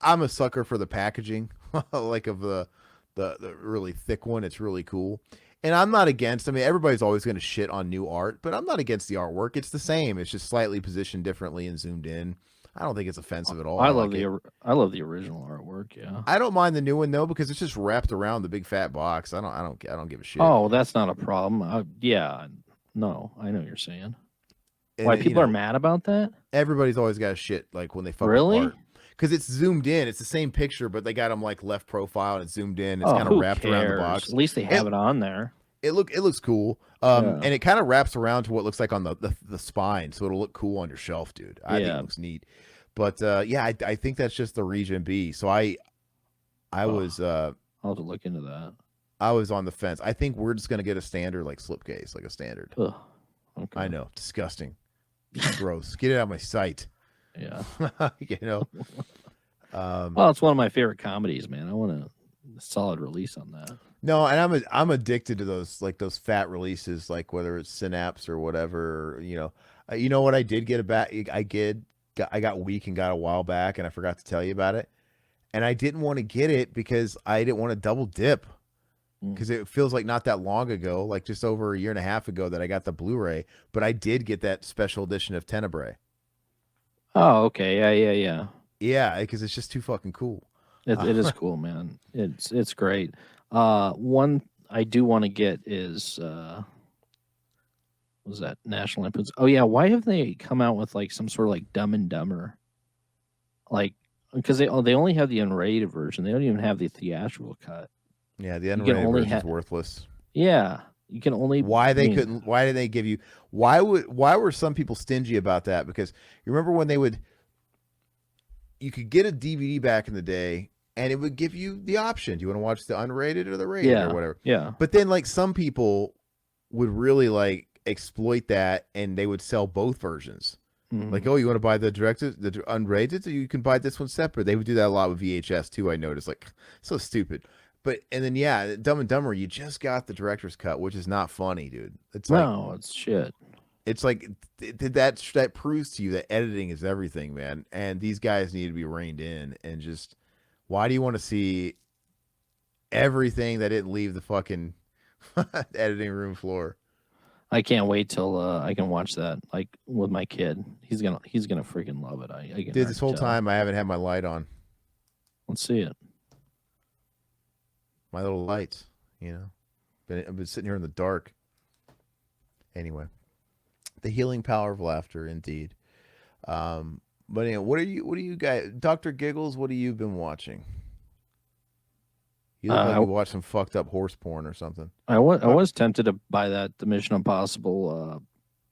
I'm a sucker for the packaging, like of the really thick one. It's really cool. And I'm not against, everybody's always going to shit on new art, but I'm not against the artwork. It's the same. It's just slightly positioned differently and zoomed in. I don't think it's offensive at all. I I love like it. I love the original artwork. Yeah. I don't mind the new one though because it's just wrapped around the big fat box. I don't give a shit. Oh, that's not a problem. Yeah. No, I know what you're saying. And Why you people are know, mad about that? everybody's always got shit like when they fuck with Really? art because it's zoomed in. It's the same picture, but they got them like left profile and it's zoomed in. It's Oh, kind of who wrapped around the cares? box. At least they have it on there. It looks cool. Yeah. And it kind of wraps around to what looks like on the spine, so it'll look cool on your shelf, dude. I think Yeah. it looks neat. But yeah, I think that's just the Region B. So I Oh. was I'll have to look into that. I was on the fence. I think we're just gonna get a standard like slipcase, like a standard. Ugh. Okay. I know, disgusting, gross. Get it out of my sight. Yeah. You know. Well, it's one of my favorite comedies, man. I want a solid release on that. No, and I'm addicted to those like those fat releases, like whether it's Synapse or whatever. You know what I did get a back. I got weak and got a while back, and I forgot to tell you about it. And I didn't want to get it because I didn't want to double dip. Because it feels like not that long ago, like just over a year and a half ago, that I got the Blu-ray. But I did get that special edition of Tenebrae. Oh, okay. Yeah. Yeah, because it's just too fucking cool. It is cool, man. It's great. One I do want to get is was that National Lampoon's? Oh yeah, why have they come out with like some sort of like Dumb and Dumber? Like because they only have the unrated version. They don't even have the theatrical cut. Yeah, the can unrated only version's ha- worthless. Yeah, you can only. Why they I mean, couldn't? Why did they give you? Why were some people stingy about that? Because you remember when you could get a DVD back in the day, and it would give you the option: do you want to watch the unrated or the rated or whatever? Yeah. But then, like some people would really like exploit that, and they would sell both versions. Mhm. Like, oh, you want to buy the unrated, so you can buy this one separate. They would do that a lot with VHS too. I noticed, like, so stupid. But and then yeah, Dumb and Dumber, you just got the director's cut, which is not funny, dude. It's like No, it's shit. it's like that proves to you that editing is everything, man. And these guys need to be reined in. And just why do you want to see everything that didn't leave the fucking editing room floor? I can't wait till I can watch that like with my kid. He's gonna freaking love it. I can Dude, this whole already tell. time I haven't had my light on, Let's see it. my little lights. I've been sitting here in the dark. Anyway, the healing power of laughter, indeed. But anyway, what are you guys, Dr. Giggles? What have you been watching? You look like I- you watched some fucked up horse porn or something. I was tempted to buy the Mission Impossible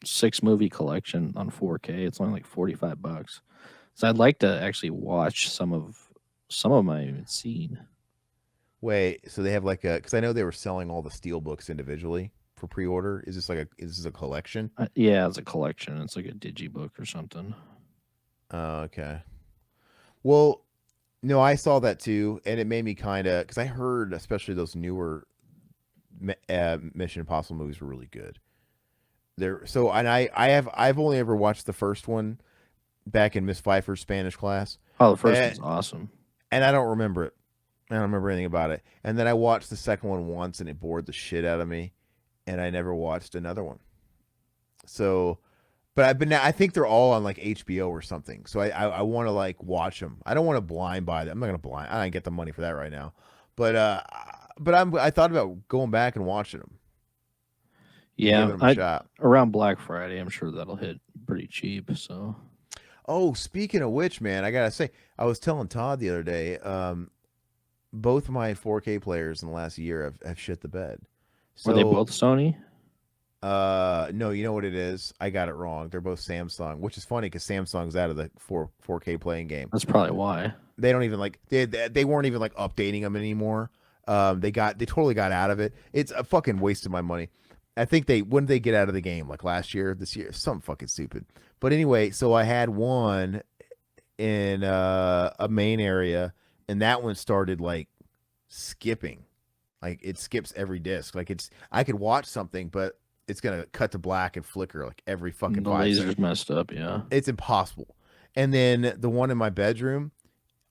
6 movie collection on 4K. It's only like $45. So I'd like to actually watch some of them I haven't seen. Wait, so they have like because I know they were selling all the steel books individually for pre-order. Is this a collection? Yeah, it's a collection. It's like a digibook or something. Oh, okay. Well, no, I saw that too, and it made me kind of because I heard especially those newer Mission Impossible movies were really good. And I've only ever watched the first one back in Miss Pfeiffer's Spanish class, Oh, the first one's awesome. and I don't remember it. I don't remember anything about it. And then I watched the second one once, and it bored the shit out of me, and I never watched another one. So, but I think they're all on like HBO or something. So I want to like watch them. I don't want to blind buy them. I'm not gonna blind. I don't get the money for that right now. But I thought about going back and watching them. Yeah, Giving them a shot. around Black Friday, I'm sure that'll hit pretty cheap. So Oh, speaking of which, man, I gotta say, I was telling Todd the other day. Both my 4K players in the last year have shit the bed. were they both Sony? No, you know what it is? I got it wrong. They're both Samsung, which is funny because Samsung's out of the 4K playing game. That's probably why. They don't even like they weren't even like updating them anymore. They totally got out of it. It's a fucking waste of my money. I think when did they get out of the game? Like last year, this year, something fucking stupid. But anyway, so I had one in a main area, and that one started like skipping. Like it skips every disc. Like I could watch something, but it's gonna cut to black and flicker like every fucking The 5 laser's seconds. messed up. Yeah. It's impossible. And then the one in my bedroom,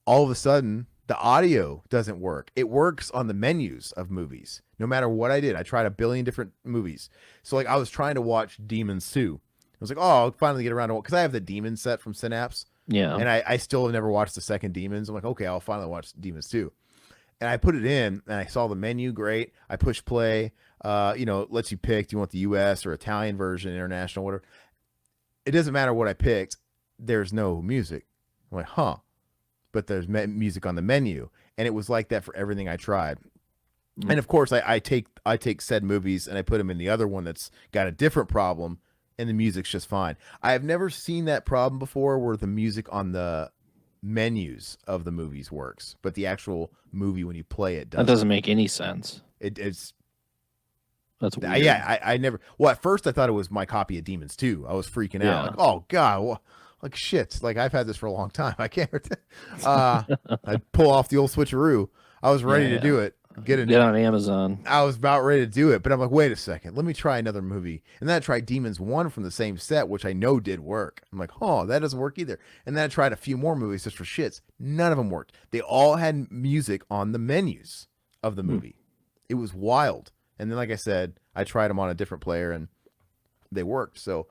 all of a sudden the audio doesn't work. It works on the menus of movies. No matter what I did, I tried a billion different movies. So like I was trying to watch Demon Sue. I was like, oh, I'll finally get around to it because I have the Demon set from Synapse. Yeah. And I still have never watched the second Demons. I'm like, okay, I'll finally watch Demons 2. And I put it in and I saw the menu. Great. I push play. It lets you pick. Do you want the US or Italian version, international, whatever? It doesn't matter what I picked. There's no music. I'm like, huh. But there's music on the menu. And it was like that for everything I tried. And of course, I take said movies and I put them in the other one that's got a different problem, and the music's just fine. I have never seen that problem before, where the music on the menus of the movies works, but the actual movie when you play it That doesn't. doesn't make any sense. It's That's weird. yeah. I never. Well, at first I thought it was my copy of Demons 2. I was freaking Yeah. out, like, oh god, like shit. Like I've had this for a long time. I can't. I'd pull off the old switcheroo. I was ready to do it. Get on Amazon. I was about ready to do it, but I'm like, wait a second, let me try another movie. And then I tried Demons 1 from the same set, which I know did work. I'm like, oh, that doesn't work either. And then I tried a few more movies just for shits. None of them worked. They all had music on the menus of the movie. It was wild. And then, like I said, I tried them on a different player and they worked. So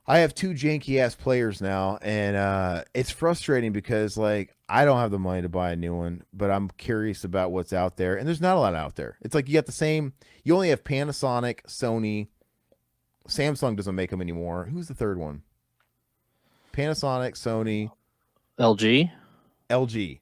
I have 2 janky ass players now, and it's frustrating because like I don't have the money to buy a new one, but I'm curious about what's out there, and there's not a lot out there. It's like you got the same. You only have Panasonic, Sony, Samsung doesn't make them anymore. Who's the third one? Panasonic, Sony, LG. LG.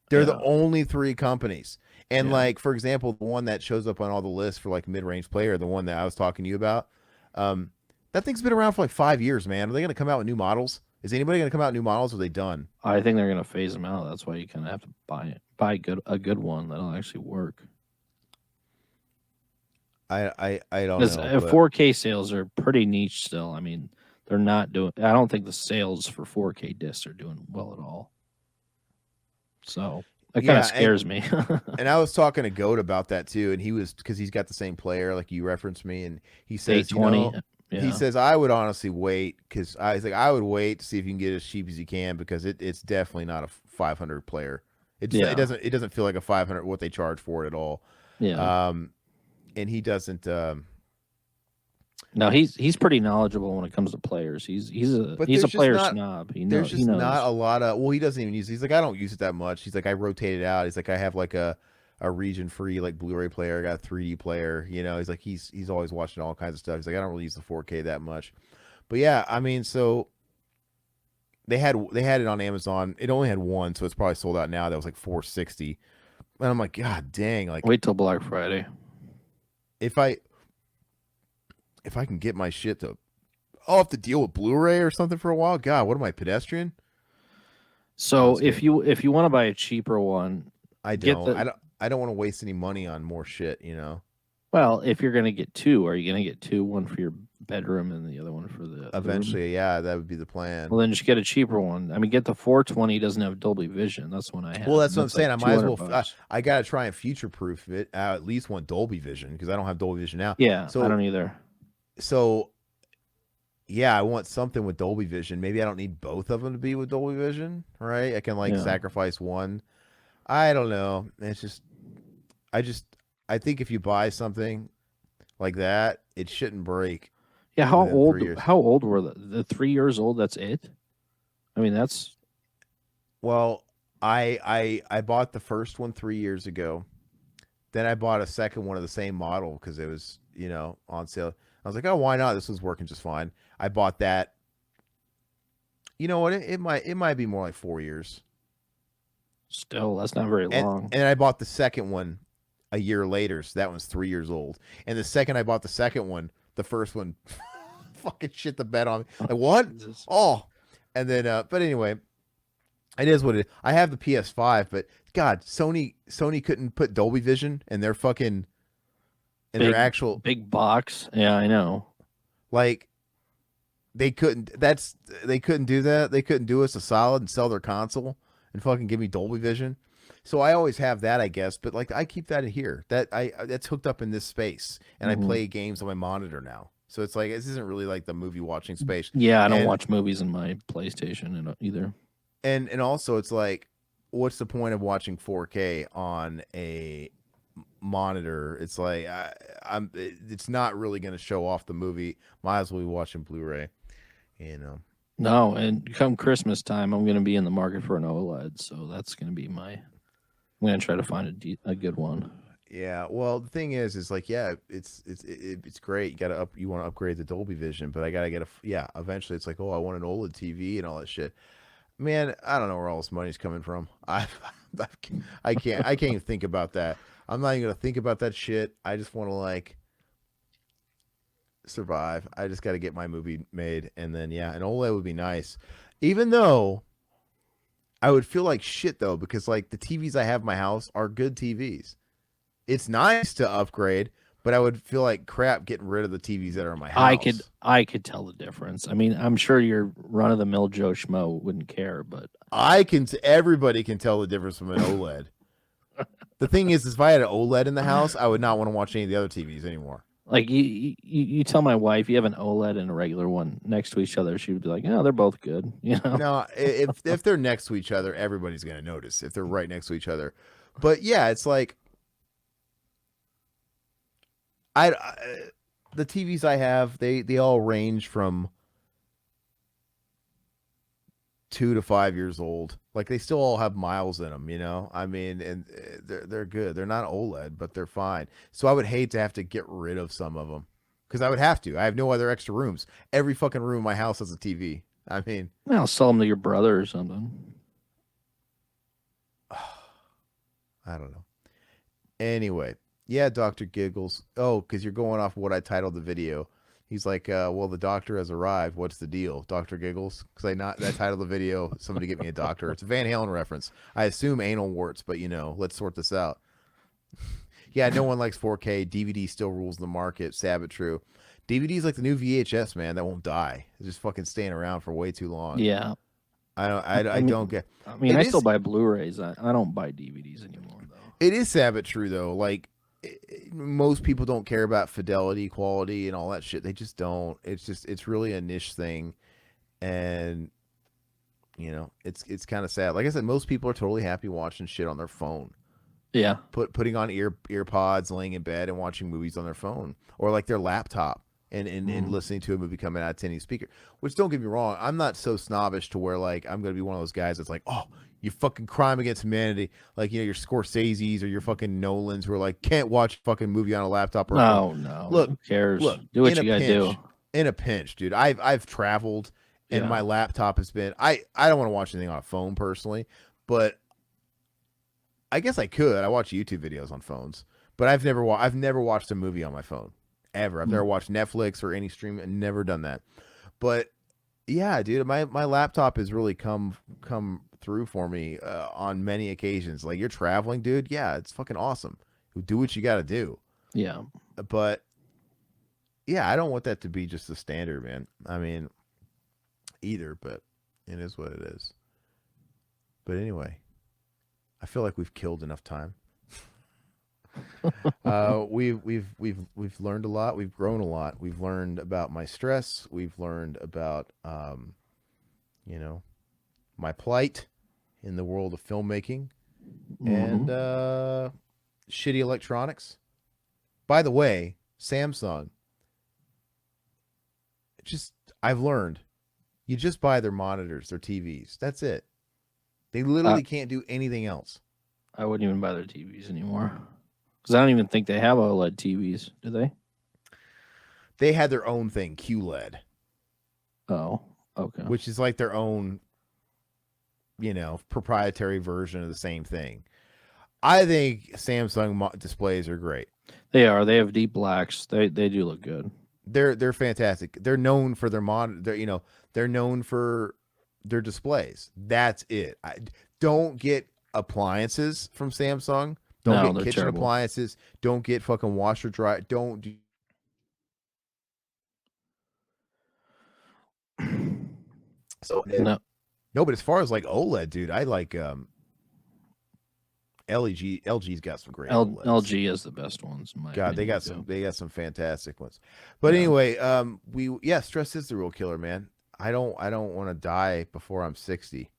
They're the Yeah. only 3 companies. And Yeah. like for example, the one that shows up on all the lists for like mid-range player, the one that I was talking to you about, that thing's been around for like 5 years, man. Are they going to come out with new models? Is anybody going to come out with new models? Or are they done? I think they're gonna phase them out. That's why you kind of have to buy a good one that'll actually work. I don't Because know. 4K sales are pretty niche still. I mean, they're not doing. I don't think the sales for 4K discs are doing well at all. So that kind Yeah, of scares me. And I was talking to Goat about that too, and he was because he's got the same player, like you referenced me, and he says, 820. Yeah. he says I would honestly wait because I was like I would wait to see if you can get it as cheap as you can because it's definitely not a 500 player. Yeah. It doesn't feel like a 500 what they charge for it at all. Yeah. And he doesn't. No, he's pretty knowledgeable when it comes to players. He's a But he's a there's just player not- snob. He There's knows. just He knows. not a lot of. Well, he doesn't even use. He's like I don't use it that much. He's like I rotate it out. He's like I have like a region free like Blu-ray player. I got a 3D player. He's like he's always watching all kinds of stuff. He's like I don't really use the 4K that much. But yeah, I mean, so they had it on Amazon. It only had one, so it's probably sold out now. That was like $460. And I'm like, God dang! Like Wait till Black Friday. if I can get my shit to, I'll have to deal with Blu-ray or something for a while. God, what am I, pedestrian? So Sounds if you want to buy a cheaper one, I Get don't. the- I don't want to waste any money on more shit. well, if you're gonna get 2, are you gonna get 2, one for your bedroom and the other one for the other room? Eventually, yeah, that would be the plan. Well, then just get a cheaper one. I mean, get the 420. Doesn't have Dolby Vision. That's one I have. Well, that's what I'm That's saying. like I might as well. $200. I gotta try and future-proof it. I at least want Dolby Vision because I don't have Dolby Vision now. Yeah, So- I don't either. So, yeah, I want something with Dolby Vision. Maybe I don't need both of them to be with Dolby Vision, right? I can like Yeah. sacrifice one. I don't know. It's just, I think if you buy something like that, it shouldn't break. Yeah, how within 3 old? years. How old were the 3 years old? That's it. I mean, that's Well, I bought the first one 3 years ago. Then I bought a second one of the same model because it was on sale. I was like, oh, why not? This was working just fine. I bought that. You know what? It might be more like 4 years. still that's not very long. And I bought the second one a year later, so that one's 3 years old. And the second I bought the second one, the first one fucking shit the bed on me. Like what? Oh, and then but anyway, it is what it is. I have the PS5, but God, Sony couldn't put Dolby Vision in their fucking their actual Big box. Yeah, I know. like they couldn't. They couldn't do that. They couldn't do us a solid and sell their console and fucking give me Dolby Vision. So I always have that, I guess. But like I keep that in here. That's hooked up in this space, and Mhm. I play games on my monitor now. So it's like this isn't really like the movie watching space. Yeah, I don't And- watch movies in my PlayStation either. And also it's like, what's the point of watching 4K on a monitor? It's like it's not really going to show off the movie. Might as well be watching Blu-ray. No, and come Christmas time, I'm going to be in the market for an OLED, so that's going to be my. I'm going to try to find a good one. Yeah, well, the thing is like, yeah, it's great. You gotta up, you want to upgrade the Dolby Vision, but I gotta get yeah. Eventually, it's like, oh, I want an OLED TV and all that shit. Man, I don't know where all this money's coming from. I can't even think about that. I'm not even gonna think about that shit. I just want to like survive. I just got to get my movie made, and then yeah, an OLED would be nice. Even though I would feel like shit though, because like the TVs I have in my house are good TVs. It's nice to upgrade, but I would feel like crap getting rid of the TVs that are in my house. I could tell the difference. I mean, I'm sure your run of the mill Joe Schmo wouldn't care, but Everybody can tell the difference from an OLED. The thing is if I had an OLED in the house, I would not want to watch any of the other TVs anymore. like you tell my wife you have an OLED and a regular one next to each other, she would be like, "Oh, they're both good," you know. No, if they're next to each other, everybody's gonna notice if they're right next to each other. But yeah, it's like I the TVs I have, they all range from 2 to 5 years old. Like they still all have miles in them, you know. I mean, and they're good. They're not OLED, but they're fine. So I would hate to have to get rid of some of them because I would have to. I have no other extra rooms. Every fucking room in my house has a TV. I mean, I'll sell them to your brother or something. I don't know. Anyway, yeah, Doctor Giggles. Oh, because you're going off what I titled the video. He's like, well, the doctor has arrived. What's the deal, Doctor Giggles? Because I titled the video. Somebody get me a doctor. It's a Van Halen reference. I assume anal warts, but you know, let's sort this out. Yeah, no one likes 4K. DVD still rules the market. Sad but true. DVD is like the new VHS, man. That won't die. It's just fucking staying around for way too long. Yeah. I don't get. I mean, It I is- still buy Blu-rays. I don't buy DVDs anymore though. It is sad but true though. Like most people don't care about fidelity, quality, and all that shit. They just don't. It's really a niche thing, and you know it's kind of sad. Like I said, most people are totally happy watching shit on their phone, Yeah. putting on ear pods, laying in bed, and watching movies on their phone or like their laptop. And listening to a movie coming out of 10 speaker, which don't get me wrong, I'm not so snobbish to where like I'm gonna be one of those guys that's like, oh, you fucking crime against humanity, like you know your Scorsese's or your fucking Nolans who are like can't watch a fucking movie on a laptop or a phone. No. Look, Who cares? Look, Do what in you a gotta do. pinch, in a pinch, dude. I've traveled and Yeah. my laptop has been. I don't want to watch anything on a phone personally, but I guess I could. I watch YouTube videos on phones, but I've never watched a movie on my phone ever. I've never watched Netflix or any stream. Never done that. But yeah, dude, my laptop has really come through for me on many occasions. Like you're traveling, dude. Yeah, it's fucking awesome. Do what you got to do. Yeah. But yeah, I don't want that to be just the standard, man. I mean, either, but it is what it is. But anyway, I feel like we've killed enough time. We've learned a lot. We've grown a lot. We've learned about my stress. We've learned about you know, my plight in the world of filmmaking and shitty electronics. By the way, Samsung. Just I've learned, you just buy their monitors, their TVs. That's it. They literally can't do anything else. I wouldn't even buy their TVs anymore because I don't even think they have OLED TVs. Do they? They had their own thing, QLED, Oh, okay. which is like their own, you know, proprietary version of the same thing. I think Samsung displays are great. They are. They have deep blacks. They do look good. They're fantastic. They're known for their they're known for their displays. That's it. Don't get appliances from Samsung. Don't No, get they're kitchen terrible. appliances. Don't get fucking washer dry. Don't do. So No, no, but as far as like OLED, dude, I like LG's got some great OLEDs. LG is the best ones. In my God, they opinion, got too. they got some fantastic ones. But Yeah. anyway, stress is the real killer, man. I don't want to die before I'm 60.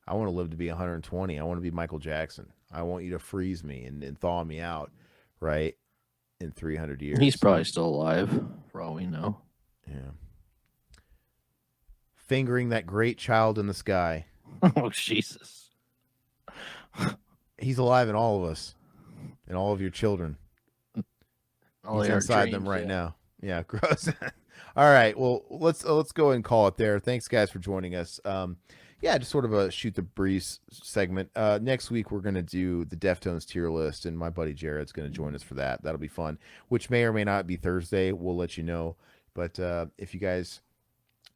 I want to live to be 120. I want to be Michael Jackson. I want you to freeze me and thaw me out, right? In 300 years. He's probably still alive, for all we know. Yeah. fingering that great child in the sky. Oh, Jesus. He's alive in all of us, in all of your children. All He's our inside them dreams, right yeah. now. Yeah, gross. All right, well, let's go ahead and call it there. Thanks, guys, for joining us. Yeah, just sort of a shoot the breeze segment. Next week we're gonna do the Deftones tier list, and my buddy Jared's gonna join us for that. That'll be fun. Which may or may not be Thursday. We'll let you know. But if you guys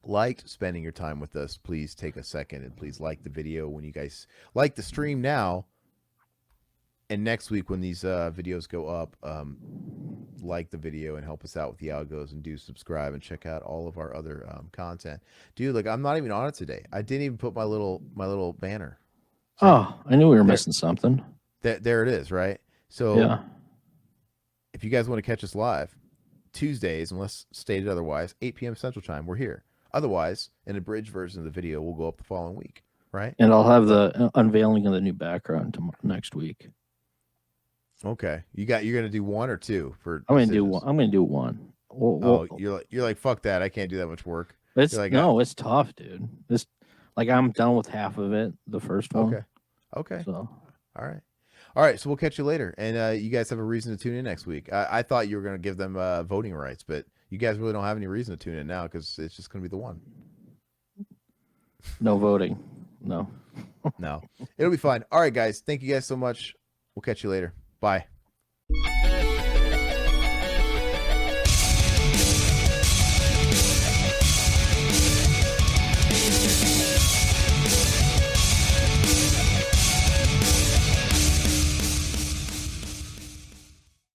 liked spending your time with us, please take a second and please like the video when you guys like the stream now. And next week when these videos go up, like the video and help us out with the algos, and do subscribe and check out all of our other content. Dude, like I'm not even on it today. I didn't even put my little banner. Oh, I knew we were missing something. There it is, right? So Yeah. if you guys want to catch us live, Tuesdays, unless stated otherwise, 8 p.m. Central Time, we're here. Otherwise, an abridged version of the video will go up the following week, right? And I'll have the unveiling of the new background next week. Okay, you're gonna do one or two for. I'm gonna do decisions? one. I'm gonna do one. You're like fuck that. I can't do that much work. It's You're like, no, it's tough, dude. It's like I'm done with half of it, the first one. Okay. So All right. So we'll catch you later, and you guys have a reason to tune in next week. I thought you were gonna give them voting rights, but you guys really don't have any reason to tune in now because it's just gonna be the one. no voting. No. No, it'll be fine. All right, guys. Thank you guys so much. We'll catch you later. Bye.